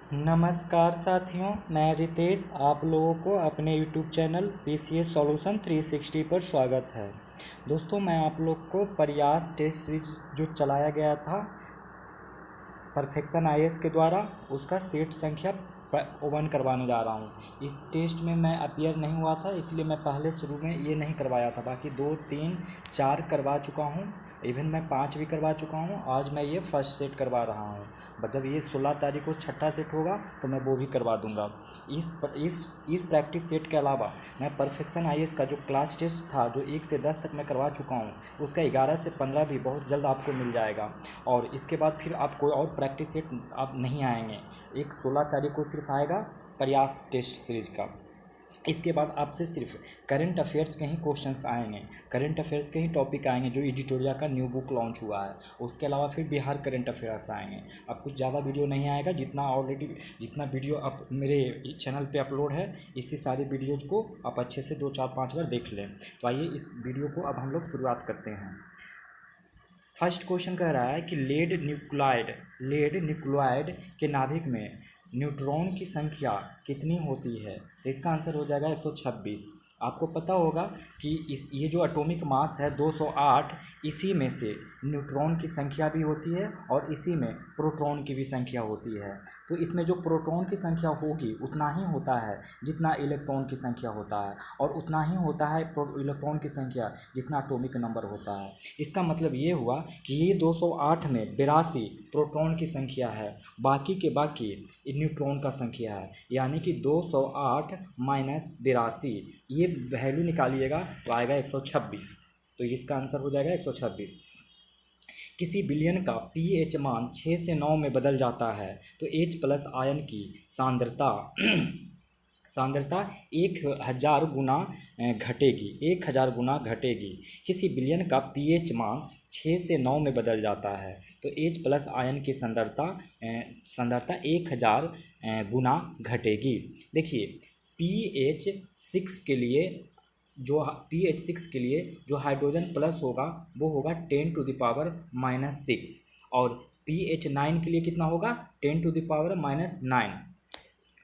नमस्कार साथियों, मैं रितेश आप लोगों को अपने YouTube चैनल PCS सॉल्यूशन 360 पर स्वागत है। दोस्तों, मैं आप लोग को प्रयास टेस्ट सीरीज जो चलाया गया था परफेक्शन IAS के द्वारा, उसका सेट संख्या 1 करवाने जा रहा हूँ। इस टेस्ट में मैं अपीयर नहीं हुआ था, इसलिए मैं पहले शुरू में ये नहीं करवाया था। बाकी 2, 3, 4 करवा चुका हूँ, इवन मैं 5 भी करवा चुका हूँ। आज मैं ये फर्स्ट सेट करवा रहा हूँ। जब ये 16 तारीख को छठा सेट होगा तो मैं वो भी करवा दूंगा। इस प्रैक्टिस सेट के अलावा मैं परफेक्शन IAS का जो क्लास टेस्ट था, जो 1 से 10 तक मैं करवा चुका हूँ, उसका 11 से 15 भी बहुत जल्द आपको मिल जाएगा। और इसके बाद फिर आप कोई और प्रैक्टिस सेट आप नहीं आएंगे। एक 16 तारीख को सिर्फ आएगा प्रयास टेस्ट सीरीज का। इसके बाद आपसे सिर्फ करंट अफेयर्स के ही क्वेश्चंस आएंगे, करंट अफेयर्स के ही टॉपिक आएंगे जो एडिटोरिया का न्यू बुक लॉन्च हुआ है। उसके अलावा फिर बिहार करंट अफेयर्स आएंगे। अब कुछ ज़्यादा वीडियो नहीं आएगा, जितना वीडियो आप मेरे चैनल पे अपलोड है, इसी सारी वीडियोज़ को आप अच्छे से 2, 4, 5 बार देख लें। तो आइए इस वीडियो को अब हम लोग शुरुआत करते हैं। फर्स्ट क्वेश्चन कह रहा है कि लेड न्यूक्लाइड के नाभिक में न्यूट्रॉन की संख्या कितनी होती है? तो इसका आंसर हो जाएगा 126। आपको पता होगा कि ये जो एटॉमिक मास है 208, इसी में से न्यूट्रॉन की संख्या भी होती है और इसी में प्रोटॉन की भी संख्या होती है। तो इसमें जो प्रोटॉन की संख्या होगी उतना ही होता है जितना इलेक्ट्रॉन की संख्या होता है, और उतना ही होता है इलेक्ट्रॉन की संख्या जितना एटॉमिक नंबर होता है। इसका मतलब ये हुआ कि ये 208 में 82 प्रोटॉन की संख्या है, बाकी के बाकी न्यूट्रॉन का संख्या है। यानी कि 208 माइनस 82, ये वैल्यू निकालिएगा तो आएगा 126। तो इसका आंसर हो जाएगा 126। किसी विलयन का pH मान 6 से 9 में बदल जाता है तो H+ आयन की सांद्रता सांद्रता 1000 गुना घटेगी, 1000 गुना घटेगी। किसी विलयन का pH मान 6 से 9 में बदल जाता है तो H+ आयन की सांद्रता 1000 गुना घटेगी। देखिए, pH 6 के लिए जो हाइड्रोजन प्लस होगा वो होगा 10⁻⁻6, और pH 9 के लिए कितना होगा? 10⁻⁻9।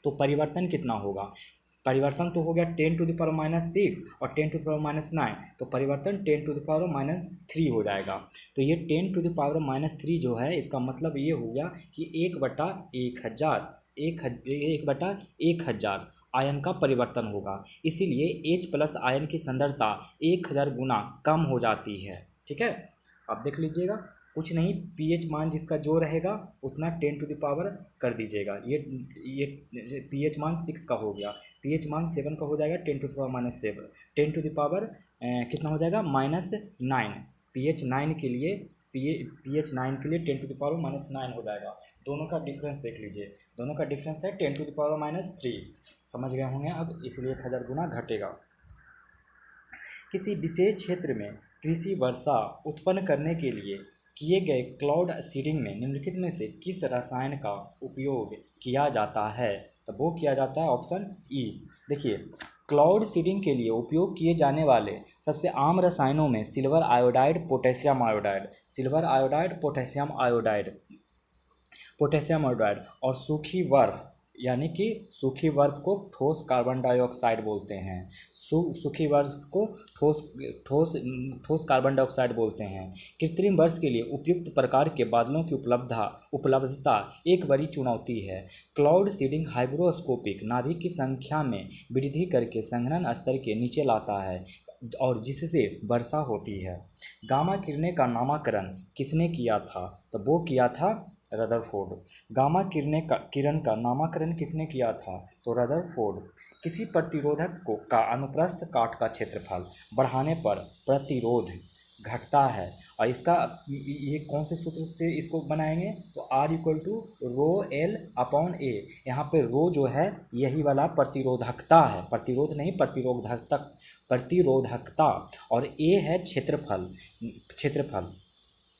तो परिवर्तन कितना होगा? परिवर्तन तो हो गया 10⁻6 और 10⁻⁻9, तो परिवर्तन 10⁻⁻3 हो जाएगा। तो ये 10⁻⁻3 जो है, इसका मतलब ये हो गया कि 1/1000 आयन का परिवर्तन होगा। इसीलिए H+ आयन की सांद्रता 1000 गुना कम हो जाती है। ठीक है, आप देख लीजिएगा। कुछ नहीं, pH मान जिसका जो रहेगा उतना 10 कर दीजिएगा। ये pH मान 6 का हो गया, pH मान 7 का हो जाएगा 10⁻⁻7, 10 कितना हो जाएगा? -9। pH 9 के लिए 10⁻9 हो जाएगा। दोनों का डिफरेंस देख लीजिए, दोनों का डिफरेंस है 10⁻3। समझ गए होंगे अब, इसलिए 1000 गुना घटेगा। किसी विशेष क्षेत्र में कृषि वर्षा उत्पन्न करने के लिए किए गए क्लाउड सीडिंग में निम्नलिखित में से किस रसायन का उपयोग किया जाता है? तो वो किया जाता है ऑप्शन ई। देखिए, क्लाउड सीडिंग के लिए उपयोग किए जाने वाले सबसे आम रसायनों में सिल्वर आयोडाइड, पोटेशियम आयोडाइड और सूखी बर्फ, यानी कि सूखी बर्फ को ठोस कार्बन डाइऑक्साइड बोलते हैं। सूखी बर्फ को ठोस कार्बन डाइऑक्साइड बोलते हैं। कृत्रिम वर्ष के लिए उपयुक्त प्रकार के बादलों की उपलब्धता एक बड़ी चुनौती है। क्लाउड सीडिंग हाइग्रोस्कोपिक नाभिक की संख्या में वृद्धि करके संघनन स्तर के नीचे लाता है और जिससे वर्षा होती है। गामा किरणें का नामकरण किसने किया था? तो वो किया था रदरफोर्ड। गामा किरण का नामकरण किसने किया था? तो रदरफोर्ड। किसी प्रतिरोधक का अनुप्रस्थ काट का क्षेत्रफल बढ़ाने पर प्रतिरोध घटता है, और इसका ये कौन से सूत्र से इसको बनाएंगे? तो R = ρL/A। यहाँ पे रो जो है यही वाला प्रतिरोधकता है, प्रतिरोध नहीं, प्रतिरोधकता, और ए है क्षेत्रफल।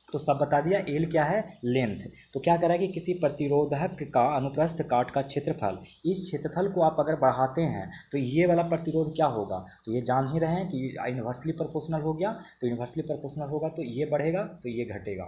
तो सब बता दिया। एल क्या है? लेंथ। तो क्या करा कि किसी प्रतिरोधक का अनुप्रस्थ काट का क्षेत्रफल, इस क्षेत्रफल को आप अगर बढ़ाते हैं तो ये वाला प्रतिरोध क्या होगा? तो ये जान ही रहे हैं कि इन्वर्सली प्रोपोर्शनल हो गया। तो इन्वर्सली प्रोपोर्शनल होगा तो ये बढ़ेगा तो ये घटेगा।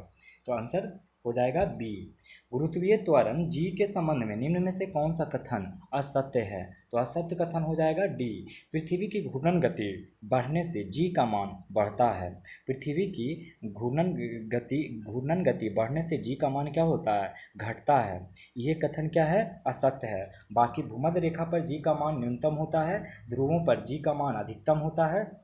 तो आंसर हो जाएगा बी। गुरुत्वीय त्वरण जी के संबंध में निम्न में से कौन सा कथन असत्य है? तो असत्य कथन हो जाएगा डी। पृथ्वी की घूर्णन गति बढ़ने से जी का मान बढ़ता है। पृथ्वी की घूर्णन गति बढ़ने से जी का मान क्या होता है? घटता है। ये कथन क्या है? असत्य है। बाकी भूमध्य रेखा पर जी का मान न्यूनतम होता है, ध्रुवों पर जी का मान अधिकतम होता है,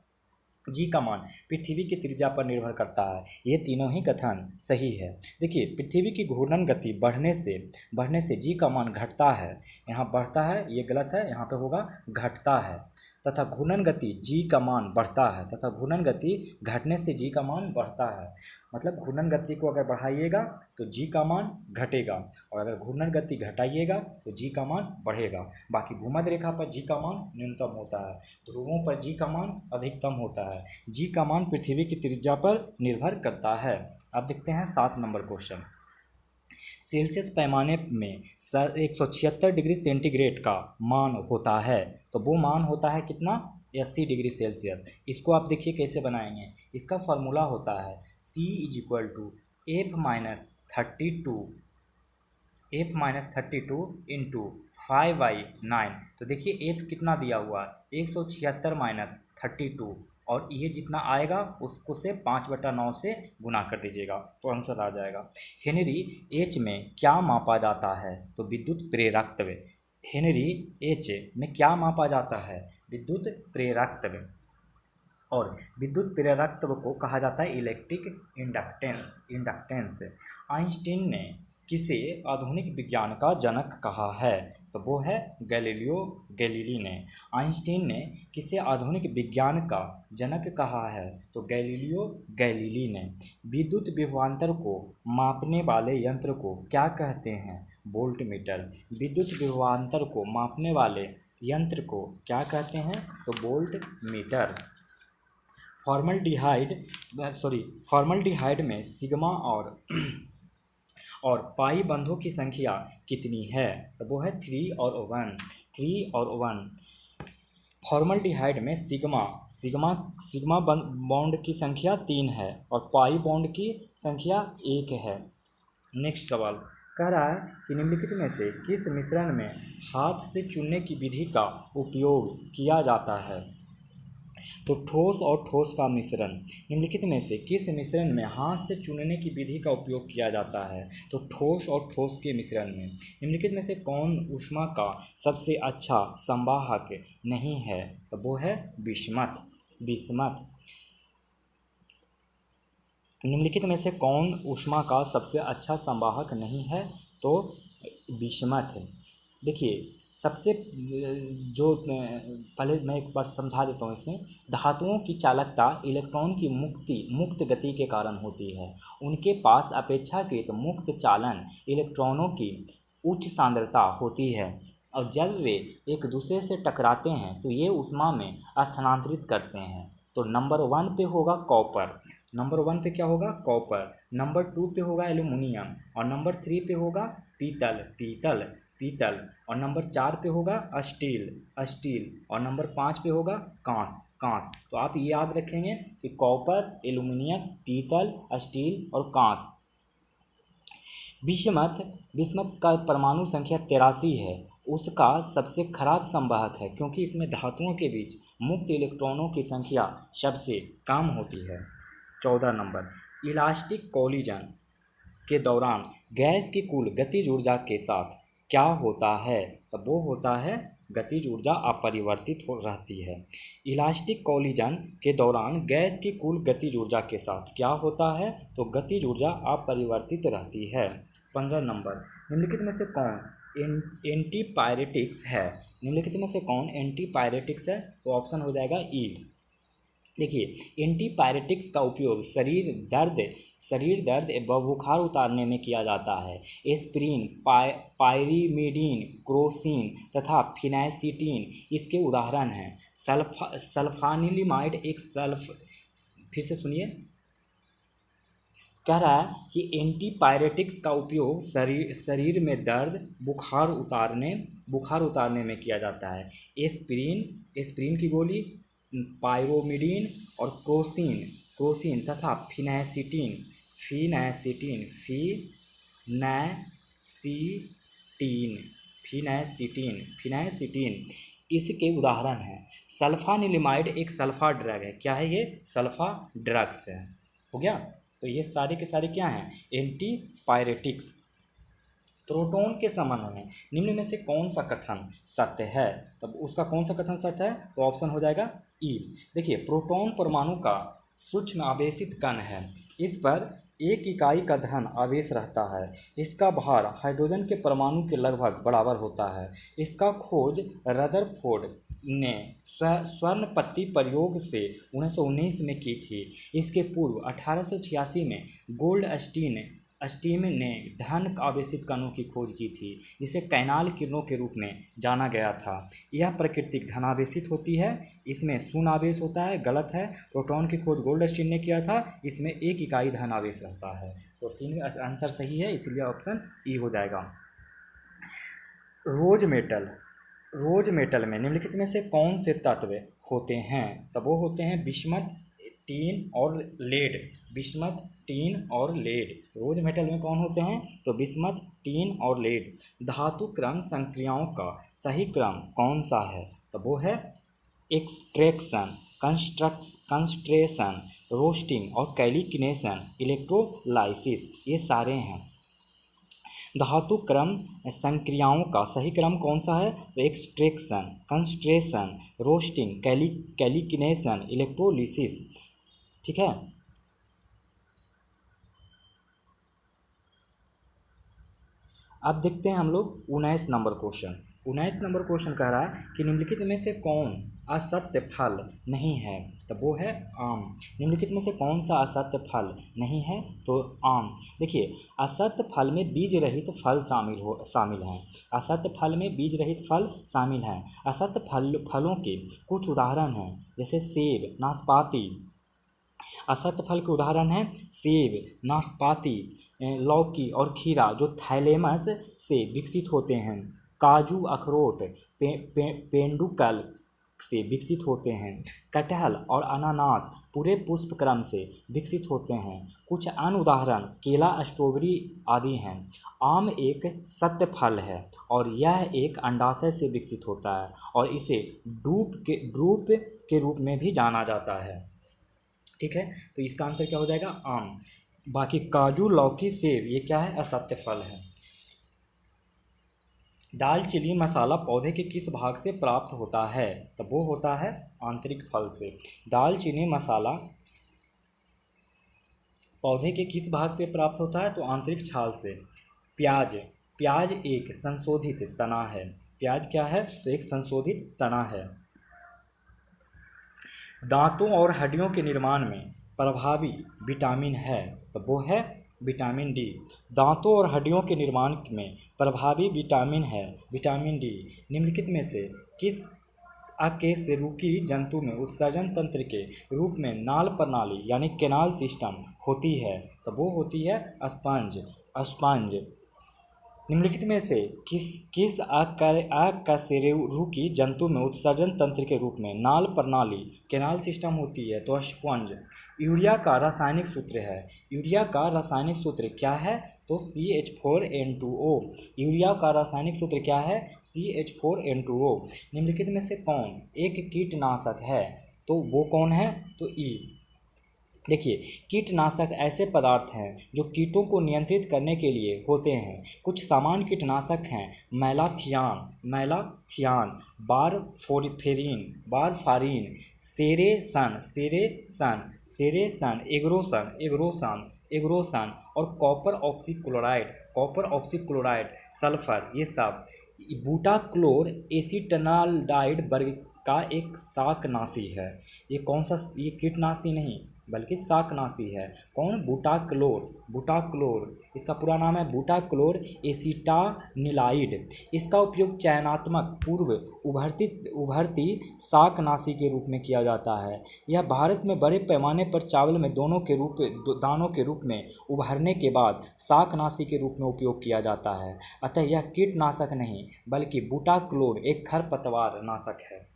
जी का मान पृथ्वी की त्रिज्या पर निर्भर करता है। ये तीनों ही कथन सही है। देखिए, पृथ्वी की घूर्णन गति बढ़ने से जी का मान घटता है। यहाँ बढ़ता है, ये गलत है, यहाँ पे होगा घटता है। तथा घूर्णन गति जी का मान बढ़ता है, तथा घूर्णन गति घटने से जी का मान बढ़ता है। मतलब घूर्णन गति को अगर बढ़ाइएगा तो जी का मान घटेगा, और अगर घूर्णन गति घटाइएगा तो जी का मान बढ़ेगा। बाकी भूमध्य रेखा पर जी का मान न्यूनतम होता है, ध्रुवों पर जी का मान अधिकतम होता है। जी का मान पृथ्वी की त्रिज्या पर निर्भर करता है। अब देखते हैं 7 नंबर क्वेश्चन। सेल्सियस पैमाने में 176 डिग्री सेंटीग्रेड का मान होता है, तो वो मान होता है कितना? 80 डिग्री सेल्सियस। इसको आप देखिए कैसे बनाएंगे। इसका फॉर्मूला होता है C = F-32 इंटू 5/9। तो देखिए F कितना दिया हुआ है? 176 माइनस 32, और ये जितना आएगा उसको से 5/9 से गुना कर दीजिएगा तो आंसर आ जाएगा। हेनरी एच में क्या मापा जाता है? तो विद्युत प्रेरकत्व। हेनरी एच में क्या मापा जाता है? विद्युत प्रेरकत्व। और विद्युत प्रेरकत्व को कहा जाता है इलेक्ट्रिक इंडक्टेंस। आइंस्टीन ने किसे आधुनिक विज्ञान का जनक कहा है? तो वो है गैलीलियो गैलीली ने। आइंस्टीन ने किसे आधुनिक विज्ञान का जनक कहा है? तो गैलीलियो गैलीली ने। विद्युत विभवांतर को मापने वाले यंत्र को क्या कहते हैं? वोल्टमीटर। विद्युत विभवांतर को मापने वाले यंत्र को क्या कहते हैं? तो वोल्टमीटर। फॉर्मल्डिहाइड में सिग्मा और पाई बंधों की संख्या कितनी है? तो वो है 3 और 1। फॉर्मल्डिहाइड में सिग्मा बॉन्ड की संख्या 3 है और पाई बॉन्ड की संख्या 1 है। नेक्स्ट सवाल कह रहा है कि निम्नलिखित में से किस मिश्रण में हाथ से चुनने की विधि का उपयोग किया जाता है? तो ठोस और ठोस का मिश्रण। निम्नलिखित में से किस मिश्रण में हाथ से चुनने की विधि का उपयोग किया जाता है? तो ठोस और ठोस के मिश्रण में। निम्नलिखित में से कौन ऊष्मा का सबसे अच्छा संवाहक नहीं है? तो वो है बिस्मथ। निम्नलिखित में से कौन ऊष्मा का सबसे अच्छा संवाहक नहीं है? तो बिस्मथ। देखिए, सबसे जो पहले मैं एक बार समझा देता हूँ। इसमें धातुओं की चालकता इलेक्ट्रॉन की मुक्त गति के कारण होती है। उनके पास अपेक्षाकृत मुक्त चालन इलेक्ट्रॉनों की उच्च सांद्रता होती है, और जब वे एक दूसरे से टकराते हैं तो ये ऊष्मा में स्थानांतरित करते हैं। तो नंबर 1 पे होगा कॉपर। नंबर 1 पे क्या होगा? कॉपर। नंबर 2 पे होगा एल्यूमिनियम, और नंबर 3 पे होगा पीतल, और नंबर 4 पे होगा स्टील, और नंबर 5 पे होगा कांस। तो आप ये याद रखेंगे कि कॉपर, एल्यूमिनियम, पीतल, स्टील और कांस। बिस्मथ का परमाणु संख्या 83 है। उसका सबसे खराब संवाहक है क्योंकि इसमें धातुओं के बीच मुक्त इलेक्ट्रॉनों की संख्या सबसे कम होती है। 14 नंबर, इलास्टिक कोलिजन के दौरान गैस की कुल गतिज ऊर्जा के साथ क्या होता है? तो वो होता है गतिज ऊर्जा अपरिवर्तित हो रहती है। इलास्टिक कोलिजन के दौरान गैस की कुल गतिज ऊर्जा के साथ क्या होता है? तो गतिज ऊर्जा अपरिवर्तित रहती है। 15 नंबर, निम्नलिखित में से कौन एंटीपायरेटिक्स है? निम्नलिखित में से कौन एंटीपायरेटिक्स है? तो ऑप्शन हो जाएगा ई। देखिए, एंटीपायरेटिक्स का उपयोग शरीर दर्द व बुखार उतारने में किया जाता है। एस्पिरिन, पायरिमिडीन, क्रोसिन तथा फिनाइसिटीन इसके उदाहरण हैं। सल्फानिलमाइड फिर से सुनिए, कह रहा है कि एंटीपायरेटिक्स का उपयोग शरीर में दर्द बुखार उतारने में किया जाता है। एस्पिरिन की गोली, पायरोमिडीन और क्रोसिन तथा फिनाइसिटीन फिनाइसिटीन इसके उदाहरण हैं। सल्फानिलिमाइड एक सल्फा ड्रग है। क्या है ये? सल्फा ड्रग्स है। हो गया। तो ये सारे के सारे क्या हैं? एंटीपायरेटिक्स। प्रोटॉन के संबंध में निम्न में से कौन सा कथन सत्य है? तब उसका कौन सा कथन सत्य है? तो ऑप्शन हो जाएगा ई। देखिए, प्रोटॉन परमाणु का सूक्ष्म आवेशित कण है। इस पर 1 इकाई का धन आवेश रहता है। इसका भार हाइड्रोजन के परमाणु के लगभग बराबर होता है। इसका खोज रदरफोर्ड ने स्वर्ण पत्ती प्रयोग से 1919 में की थी। इसके पूर्व 1886 में गोल्डस्टीन ने धन आवेशित कणों की खोज की थी, जिसे कैनाल किरणों के रूप में जाना गया था। यह प्राकृतिक धनावेशित होती है। इसमें शून्य आवेश होता है। गलत है। प्रोटॉन की खोज गोल्डस्टीन ने किया था। इसमें 1 इकाई धन आवेश रहता है। तो 3 आंसर सही है, इसलिए ऑप्शन ई हो जाएगा। रोज मेटल में निम्नलिखित में से कौन से तत्व होते हैं? तब वो होते हैं बिस्मथ, टीन और लेड। बिस्मथ, टीन और लेड। रोज मेटल में कौन होते हैं? तो बिस्मथ, टीन और लेड। धातु क्रम संक्रियाओं का सही क्रम कौन सा है? तो वो है एक्सट्रैक्शन, कंसंट्रेशन, रोस्टिंग और कैलिकिनेशन, इलेक्ट्रोलाइसिस, ये सारे हैं। धातु क्रम संक्रियाओं का सही क्रम कौन सा है? तो एक्सट्रैक्शन, कंसंट्रेशन, रोस्टिंग, कैलिकिनेशन, इलेक्ट्रोलिसिस। ठीक है। अब देखते हैं हम लोग 19 नंबर क्वेश्चन। 19 नंबर क्वेश्चन कह रहा है कि निम्नलिखित में से कौन असत्य फल नहीं है? तो वो है आम। निम्नलिखित में से कौन सा असत्य फल नहीं है? तो आम। देखिए, असत्य फल में बीज रहित फल शामिल हैं। असत्य फल में बीज रहित फल शामिल हैं। असत्य फलों के कुछ उदाहरण हैं, जैसे सेब, नाशपाती। असत्य फल के उदाहरण हैं सेब, नाशपाती, लौकी और खीरा, जो थैलेमस से विकसित होते हैं। काजू, अखरोट पेंडुकल से विकसित होते हैं। कटहल और अनानास पूरे पुष्प क्रम से विकसित होते हैं। कुछ अन्य उदाहरण केला, स्ट्रॉबेरी आदि हैं। आम एक सत्य फल है और यह एक अंडाशय से विकसित होता है और इसे ड्रूप के रूप में भी जाना जाता है। ठीक है। तो इसका आंसर क्या हो जाएगा? आम। बाकी काजू, लौकी, सेब, ये क्या है? असत्य फल है। दालचीनी मसाला पौधे के किस भाग से प्राप्त होता है? तो वो होता है आंतरिक फल से। दालचीनी मसाला पौधे के किस भाग से प्राप्त होता है? तो आंतरिक छाल से। प्याज एक संशोधित तना है। प्याज क्या है? तो एक संशोधित तना है। दांतों और हड्डियों के निर्माण में प्रभावी विटामिन है। तो वो है विटामिन डी। दांतों और हड्डियों के निर्माण में प्रभावी विटामिन है विटामिन डी। निम्नलिखित में से किस अकशेरुकी जंतु में उत्सर्जन तंत्र के रूप में नाल प्रणाली यानी केनाल सिस्टम होती है? तो वो होती है स्पंज। निम्नलिखित में से किस अकशेरुकी जंतु में उत्सर्जन तंत्र के रूप में नाल प्रणाली केनाल सिस्टम होती है? तो स्पंज। यूरिया का रासायनिक सूत्र है। यूरिया का रासायनिक सूत्र क्या है? तो CH4N2O। यूरिया का रासायनिक सूत्र क्या है? CH4N2O। निम्नलिखित में से कौन एक कीटनाशक है? तो वो कौन है? तो ई। देखिए, कीटनाशक ऐसे पदार्थ हैं जो कीटों को नियंत्रित करने के लिए होते हैं। कुछ सामान्य कीटनाशक हैं मैलाथियान, वारफारिन, सेरेसन, एग्रोसन और कॉपर ऑक्सीक्लोराइड, सल्फर, ये सब। बूटाक्लोर एसीटनाल्डाइड वर्ग का एक शाकनाशी है। ये कौन सा? ये कीटनाशी नहीं बल्कि शाकनाशी है। कौन? बूटाक्लोर। इसका पूरा नाम है बूटाक्लोर एसीटानिलाइड। इसका उपयोग चयनात्मक पूर्व उभरती शाकनाशी के रूप में किया जाता है। यह भारत में बड़े पैमाने पर चावल में दानों के रूप में उभरने के बाद शाकनाशी के रूप में उपयोग किया जाता है। अतः यह कीटनाशक नहीं बल्कि बूटाक्लोर एक खरपतवार नाशक है।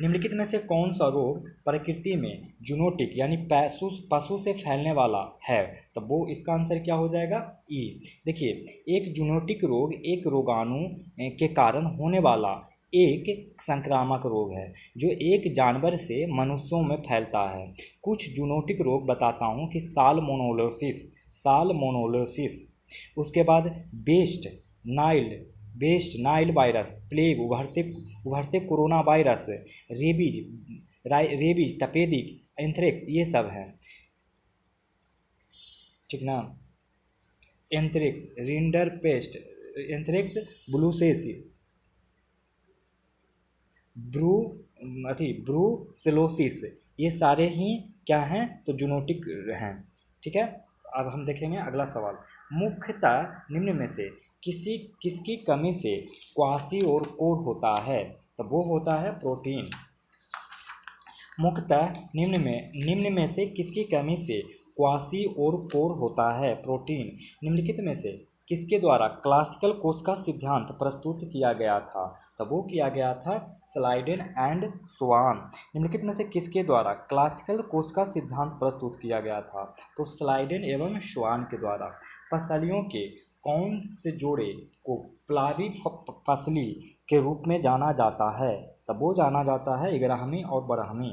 निम्नलिखित में से कौन सा रोग प्रकृति में जूनोटिक यानी पशु से फैलने वाला है? तो वो इसका आंसर क्या हो जाएगा? ई। देखिए, एक जूनोटिक रोग एक रोगाणु के कारण होने वाला एक संक्रामक रोग है जो एक जानवर से मनुष्यों में फैलता है। कुछ जूनोटिक रोग बताता हूँ कि सालमोनेलोसिस, उसके बाद बेस्ट नाइल वायरस, प्लेग, उभरते कोरोना वायरस, रेबीज, तपेदिक, एंथ्रेक्स, ये सब है। ठीक ना? एंथ्रेक्स, रिंडरपेस्ट, एंथ्रेक्स, ब्लूसेसी, ब्रूसेलोसिस, ये सारे ही क्या हैं? तो जूनोटिक हैं। ठीक है, अब हम देखेंगे अगला सवाल। मुख्यतः निम्न में से किसकी कमी से क्वासी और कोर होता है? तो वो होता है प्रोटीन। मुख्यतः निम्न में से किसकी कमी से क्वासी और कोर होता है? प्रोटीन। निम्नलिखित में से किसके द्वारा क्लासिकल कोशिका सिद्धांत प्रस्तुत किया गया था? तो वो किया गया था स्लाइडेन एंड स्वान। निम्नलिखित में से किसके द्वारा क्लासिकल कोशिका सिद्धांत प्रस्तुत किया गया था? तो स्लाइडेन एवं स्वान के द्वारा। पसलियों के कौन से जोड़े को प्लावी फसली के रूप में जाना जाता है? तब वो जाना जाता है इग्राहमी और बरहमी।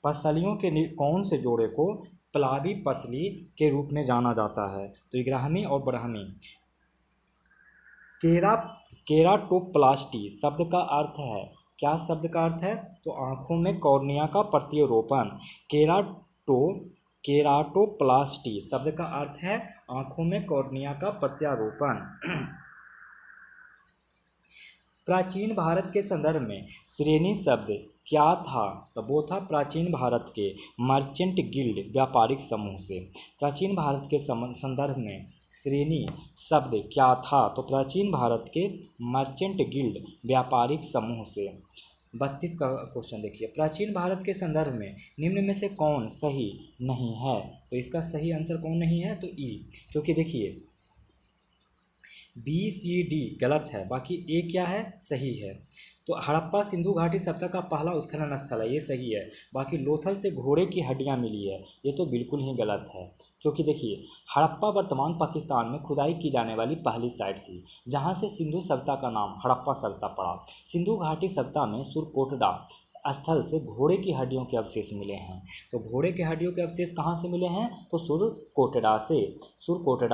पसलियों के कौन से जोड़े को प्लावी पसली के रूप में जाना जाता है? तो इग्राहमी और बरहमी। केराटोप्लास्टी शब्द का अर्थ है, क्या शब्द का अर्थ है? तो आँखों में कॉर्निया का प्रत्यारोपण। केराटोप्लास्टी शब्द का अर्थ है आँखों में कॉर्निया का प्रत्यारोपण। प्राचीन भारत के संदर्भ में श्रेणी शब्द क्या था? तो वो था प्राचीन भारत के मर्चेंट गिल्ड व्यापारिक समूह से। प्राचीन भारत के संदर्भ में श्रेणी शब्द क्या था? तो प्राचीन भारत के मर्चेंट गिल्ड व्यापारिक समूह से। 32 का क्वेश्चन देखिए। प्राचीन भारत के संदर्भ में निम्न में से कौन सही नहीं है? तो इसका सही आंसर कौन नहीं है? तो ई। क्योंकि देखिए BCD गलत है, बाकी ए क्या है? सही है। तो हड़प्पा सिंधु घाटी सभ्यता का पहला उत्खनन स्थल है, ये सही है। बाकी लोथल से घोड़े की हड्डियां मिली है, ये तो बिल्कुल ही गलत है। क्योंकि देखिए हड़प्पा वर्तमान पाकिस्तान में खुदाई की जाने वाली पहली साइट थी जहां से सिंधु सभ्यता का नाम हड़प्पा सभ्यता पड़ा। सिंधु घाटी सभ्यता में सुरकोटडा स्थल से घोड़े की हड्डियों के अवशेष मिले हैं। तो घोड़े की हड्डियों के अवशेष कहाँ से मिले हैं? तो सुरकोटडा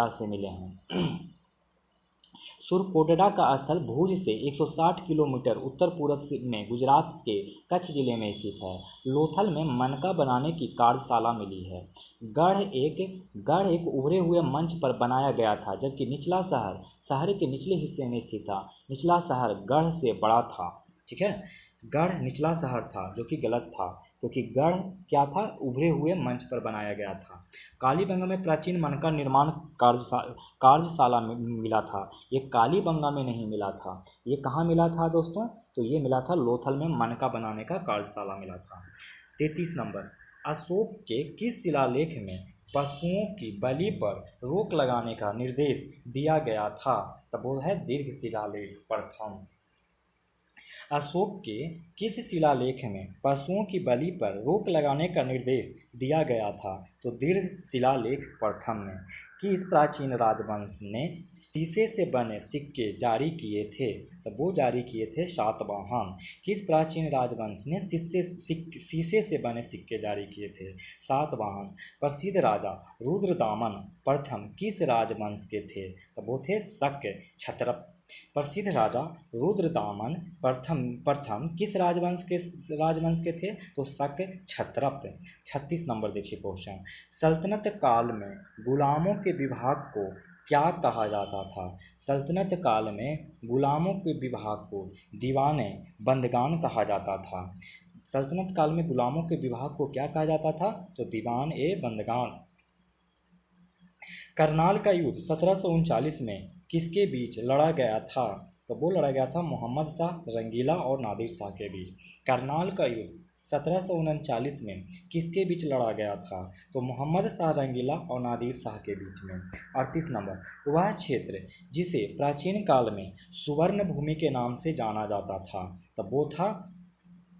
से मिले हैं। सुरकोटडा का स्थल भुज से 160 किलोमीटर उत्तर पूर्व में गुजरात के कच्छ जिले में स्थित है। लोथल में मनका बनाने की कार्यशाला मिली है। गढ़ एक उभरे हुए मंच पर बनाया गया था, जबकि निचला शहर के निचले हिस्से में स्थित था। निचला शहर गढ़ से बड़ा था। ठीक है, गढ़ निचला शहर था, जो कि गलत था, क्योंकि गढ़ क्या था? उभरे हुए मंच पर बनाया गया था। कालीबंगा में प्राचीन मनका निर्माण कार्यशाला मिला था। ये कालीबंगा में नहीं मिला था, ये कहाँ मिला था दोस्तों? तो ये मिला था लोथल में मनका बनाने का कार्यशाला मिला था। 33 नंबर। अशोक के किस शिलालेख में पशुओं की बलि पर रोक लगाने का निर्देश दिया गया था? तब वो है दीर्घ शिलालेख प्रथम। अशोक के किस शिलालेख में पशुओं की बलि पर रोक लगाने का निर्देश दिया गया था? तो दीर्घ शिलालेख प्रथम में। किस प्राचीन राजवंश ने शीशे से बने सिक्के जारी किए थे? तो वो जारी किए थे सातवाहन। किस प्राचीन राजवंश ने शीशे से बने सिक्के जारी किए थे? सातवाहन। प्रसिद्ध राजा रुद्रदामन प्रथम किस राजवंश के थे? तो वो थे शक क्षत्रप। प्रसिद्ध राजा रुद्रदामन प्रथम किस राजवंश के थे? तो शक क्षत्रप। 36 नंबर देखिए क्वेश्चन। सल्तनत काल में गुलामों के विभाग को क्या कहा जाता था? सल्तनत काल में गुलामों के विभाग को दीवाने बंदगान कहा जाता था। सल्तनत काल में गुलामों के विभाग को क्या कहा जाता था? तो दीवान ए बंदगान। करनाल का युद्ध 1739 में किसके बीच लड़ा गया था? तो वो लड़ा गया था मोहम्मद शाह रंगीला और नादिर शाह के बीच। करनाल का युद्ध 1739 में किसके बीच लड़ा गया था? तो मोहम्मद शाह रंगीला और नादिर शाह के बीच में। 38 नंबर। वह क्षेत्र जिसे प्राचीन काल में सुवर्ण भूमि के नाम से जाना जाता था, तब वो था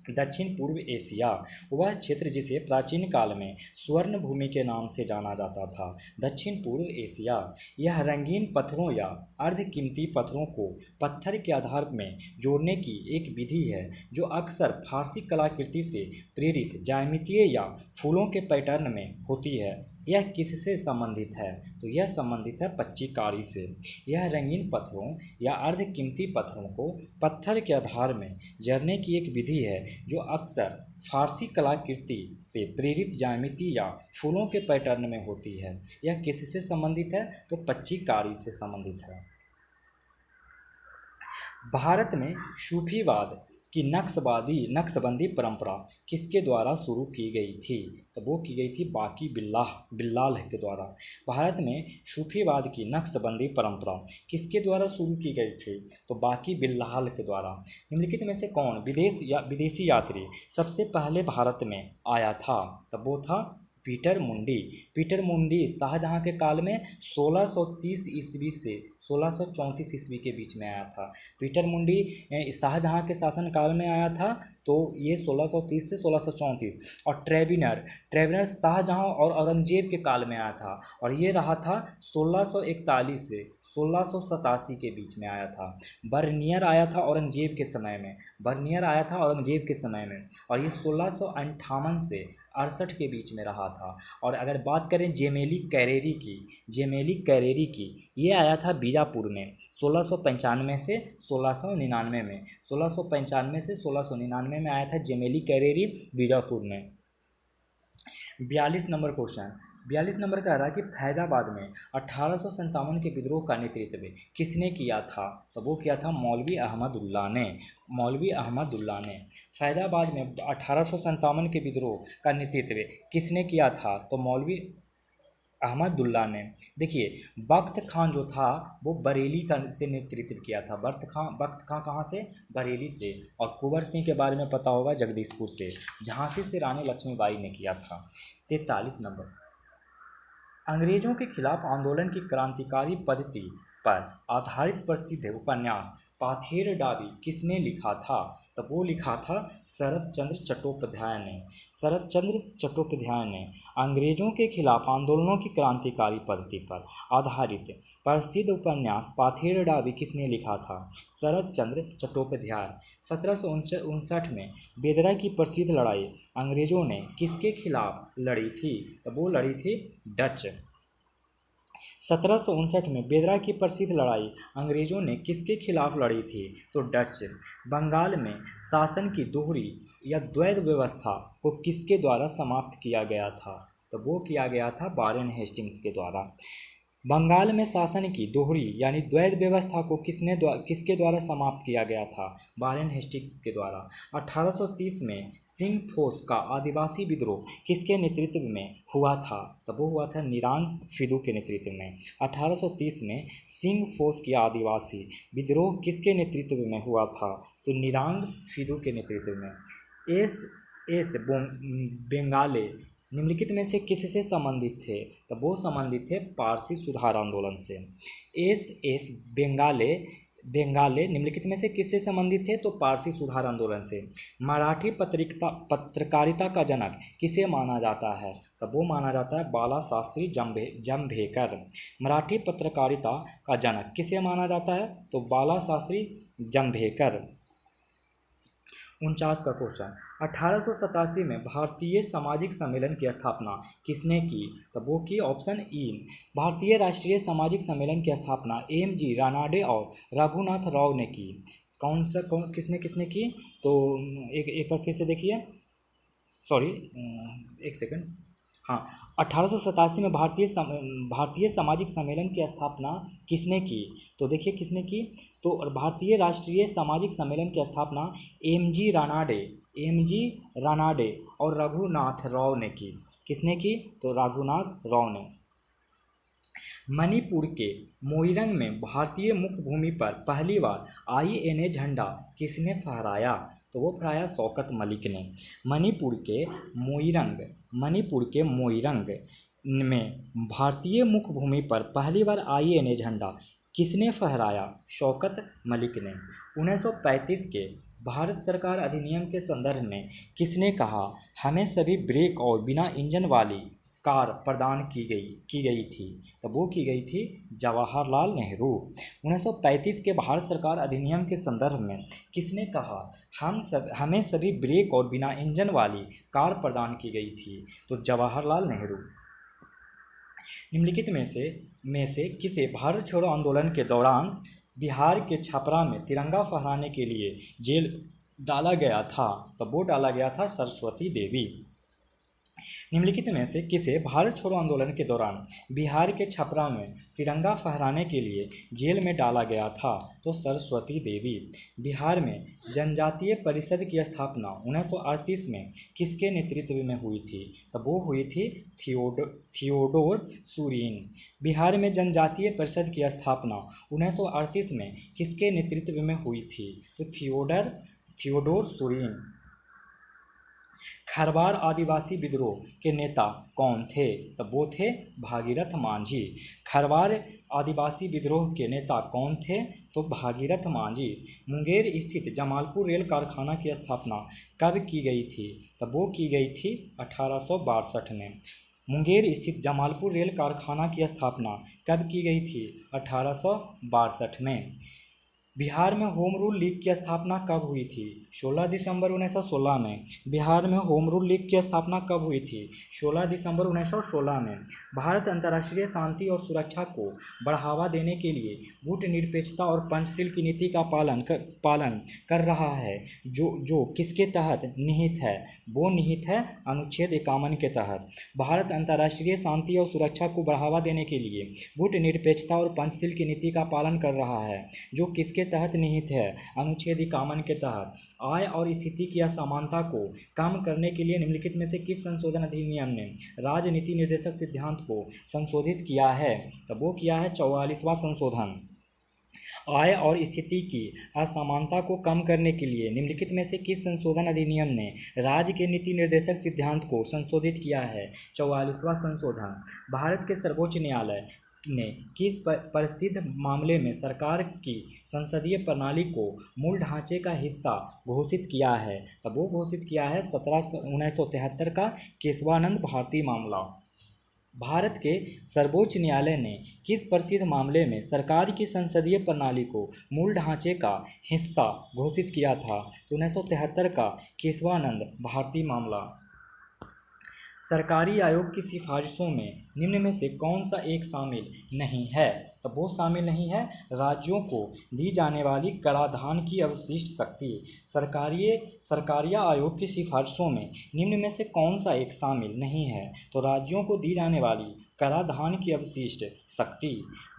दक्षिण पूर्व एशिया वह क्षेत्र जिसे प्राचीन काल में स्वर्ण भूमि के नाम से जाना जाता था। दक्षिण पूर्व एशिया यह रंगीन पत्थरों या अर्धकीमती पत्थरों को पत्थर के आधार में जोड़ने की एक विधि है जो अक्सर फारसी कलाकृति से प्रेरित ज्यामितीय या फूलों के पैटर्न में होती है। यह किससे संबंधित है? तो यह संबंधित है पच्चीकारी से। यह रंगीन पत्थरों या अर्धकीमती पत्थरों को पत्थर के आधार में जड़ने की एक विधि है जो अक्सर फारसी कलाकृति से प्रेरित ज्यामिति या फूलों के पैटर्न में होती है। यह किससे संबंधित है? तो पच्चीकारी से संबंधित है। भारत में सूफीवाद की नक्शबंदी परंपरा किसके द्वारा शुरू की गई थी? तो वो की गई थी बाकी बिल्लाल के द्वारा। भारत में सूफीवाद की नक्शबंदी परंपरा किसके द्वारा शुरू की गई थी? तो बाकी बिल्लाल के द्वारा। निम्नलिखित में से कौन विदेशी यात्री सबसे पहले भारत में आया था? तब वो था पीटर मुंडी शाहजहां के काल में 1630 ईस्वी से 1634 ईस्वी के बीच में आया था। पीटर मुंडी शाहजहां के शासनकाल में आया था, तो ये 1630 से 1634। और ट्रेविनर शाहजहां और औरंगजेब के काल में आया था और ये रहा था 1641 से 1687 के बीच में आया था। बर्नियर आया था औरंगजेब के समय में और ये 1658 से 68 के बीच में रहा था। और अगर बात करें जेमेली कैरेरी की, ये आया था बीजापुर में 1695 से 1699 में। 1695 से 1699 में आया था जेमेली कैरेरी बीजापुर में। 42 नंबर क्वेश्चन 42 नंबर कह रहा है कि फैजाबाद में 1857 के विद्रोह का नेतृत्व किसने किया था? तो वो किया था मौलवी अहमदुल्लाह ने। फैजाबाद में 1857 के विद्रोह का नेतृत्व किसने किया था? तो मौलवी अहमदुल्लाह ने। देखिए, बख्त खान जो था वो बरेली से नेतृत्व किया था। बख्त खान कहाँ से? बरेली से। और कुंवर सिंह के बारे में पता होगा, जगदीशपुर से। झांसी से रानी लक्ष्मीबाई ने किया था। 43 नंबर अंग्रेजों के खिलाफ आंदोलन की क्रांतिकारी पद्धति पर आधारित प्रसिद्ध उपन्यास पाथेर डाबी किसने लिखा था? तब वो लिखा था शरत चंद्र चट्टोपाध्याय ने। अंग्रेजों के खिलाफ आंदोलनों की क्रांतिकारी पद्धति पर आधारित प्रसिद्ध उपन्यास पाथेर डाबी किसने लिखा था? शरत चंद्र चट्टोपाध्याय। 1759 में बेदरा की प्रसिद्ध लड़ाई अंग्रेजों ने किसके खिलाफ लड़ी थी? तब वो लड़ी थी डच। 1759 में बेदरा की प्रसिद्ध लड़ाई अंग्रेजों ने किसके खिलाफ लड़ी थी? तो डच। बंगाल में शासन की दोहरी या द्वैध व्यवस्था को किसके द्वारा समाप्त किया गया था? तो वो किया गया था वारेन हेस्टिंग्स के द्वारा। बंगाल में शासन की दोहरी यानी द्वैध व्यवस्था को किसके द्वारा समाप्त किया गया था? वारेन हेस्टिंग्स के द्वारा। 1830 में सिंह फोर्स का आदिवासी विद्रोह किसके नेतृत्व में हुआ था? तब वो हुआ था निरांग फिदू के नेतृत्व में। 1830 में सिंह फोर्स की आदिवासी विद्रोह किसके नेतृत्व में हुआ था? तो निरांग फिदू के नेतृत्व में। एस बेंगाले निम्नलिखित में से किससे संबंधित थे? तो वो संबंधित थे पारसी सुधार आंदोलन से। एस बेंगाले निम्नलिखित में से किससे संबंधित थे? तो पारसी सुधार आंदोलन से। मराठी पत्रकारिता का जनक किसे माना जाता है? तो वो माना जाता है बाला शास्त्री जंभेकर। मराठी पत्रकारिता का जनक किसे माना जाता है? तो बाला शास्त्री जंभेकर। 49 का क्वेश्चन 1887 में भारतीय सामाजिक सम्मेलन की स्थापना किसने की? तो वो की ऑप्शन ई भारतीय राष्ट्रीय सामाजिक सम्मेलन की स्थापना एम.जी. रानाडे और रघुनाथ राव ने की। किसने की? तो एक बार फिर से देखिए, सॉरी एक सेकंड। हाँ, 1887 में भारतीय सामाजिक सम्मेलन की स्थापना किसने की? तो देखिए किसने की, तो भारतीय राष्ट्रीय सामाजिक सम्मेलन की स्थापना एम.जी. रानाडे और रघुनाथ राव ने की। किसने की? तो रघुनाथ राव ने। मणिपुर के मोइरंग में भारतीय मुख्य भूमि पर पहली बार INA झंडा किसने फहराया? तो वो फहराया शौकत मलिक ने। मणिपुर के मोइरंग में भारतीय मुख्य भूमि पर पहली बार INA झंडा किसने फहराया? शौकत मलिक ने। 1935 के भारत सरकार अधिनियम के संदर्भ में किसने कहा हमें सभी ब्रेक और बिना इंजन वाली कार प्रदान की गई थी? तो वो की गई थी जवाहरलाल नेहरू। 1935 के भारत सरकार अधिनियम के संदर्भ में किसने कहा हमें सभी ब्रेक और बिना इंजन वाली कार प्रदान की गई थी? तो जवाहरलाल नेहरू। निम्नलिखित में से किसे भारत छोड़ो आंदोलन के दौरान बिहार के छपरा में तिरंगा फहराने के लिए जेल डाला गया था? तो वो डाला गया था सरस्वती देवी। निम्नलिखित में से किसे भारत छोड़ो आंदोलन के दौरान बिहार के छपरा में तिरंगा फहराने के लिए जेल में डाला गया था? तो सरस्वती देवी। बिहार में जनजातीय परिषद की स्थापना 1938 में किसके नेतृत्व में हुई थी? तो वो हुई थी थियोडोर सुरीन। बिहार में जनजातीय परिषद की स्थापना 1938 में किसके नेतृत्व में हुई थी? तो थियोडोर सुरीन। खरवार आदिवासी विद्रोह के नेता कौन थे? तो वो थे भागीरथ मांझी। खरवार आदिवासी विद्रोह के नेता कौन थे? तो भागीरथ मांझी। मुंगेर स्थित जमालपुर रेल कारखाना की स्थापना कब की गई थी? तो वो की गई थी 1862 में। मुंगेर स्थित जमालपुर रेल कारखाना की स्थापना कब की गई थी? 1862 में। बिहार में होम रूल लीग की स्थापना कब हुई थी? 16 दिसंबर 1916 में। बिहार में होम रूल लीग की स्थापना कब हुई थी? 16 दिसंबर 1916 में। भारत अंतर्राष्ट्रीय शांति और सुरक्षा को बढ़ावा देने के लिए गुटनिरपेक्षता और पंचशील की नीति का पालन कर रहा है, जो किसके तहत निहित है? वो निहित है अनुच्छेद 51 के तहत। भारत अंतर्राष्ट्रीय शांति और सुरक्षा को बढ़ावा देने के लिए गुटनिरपेक्षता और पंचशील की नीति का पालन कर रहा है, जो किसके तहत निहित है? अनुच्छेद 51 के तहत। आय और स्थिति की असमानता को कम करने के लिए निम्नलिखित में से किस संशोधन अधिनियम ने राजनीति निर्देशक सिद्धांत को संशोधित किया है? तो वो किया है 44वां संशोधन। आय और स्थिति की असमानता को कम करने के लिए निम्नलिखित में से किस संशोधन अधिनियम ने राज्य के नीति निर्देशक सिद्धांत को संशोधित किया है? 44वां संशोधन। भारत के सर्वोच्च न्यायालय ने किस प्रसिद्ध मामले में सरकार की संसदीय प्रणाली को मूल ढांचे का हिस्सा घोषित किया है? तब वो घोषित किया है 1973 का केशवानंद भारती मामला। भारत के सर्वोच्च न्यायालय ने किस प्रसिद्ध मामले में सरकार की संसदीय प्रणाली को मूल ढांचे का हिस्सा घोषित किया था? 1973 का केशवानंद भारती मामला। सरकारी आयोग की सिफारिशों में निम्न में से कौन सा एक शामिल नहीं है? तो वो शामिल नहीं है राज्यों को दी जाने वाली कराधान की अवशिष्ट शक्ति। सरकारी आयोग की सिफारिशों में निम्न में से कौन सा एक शामिल नहीं है? तो राज्यों को दी जाने वाली कराधान की अवशिष्ट शक्ति।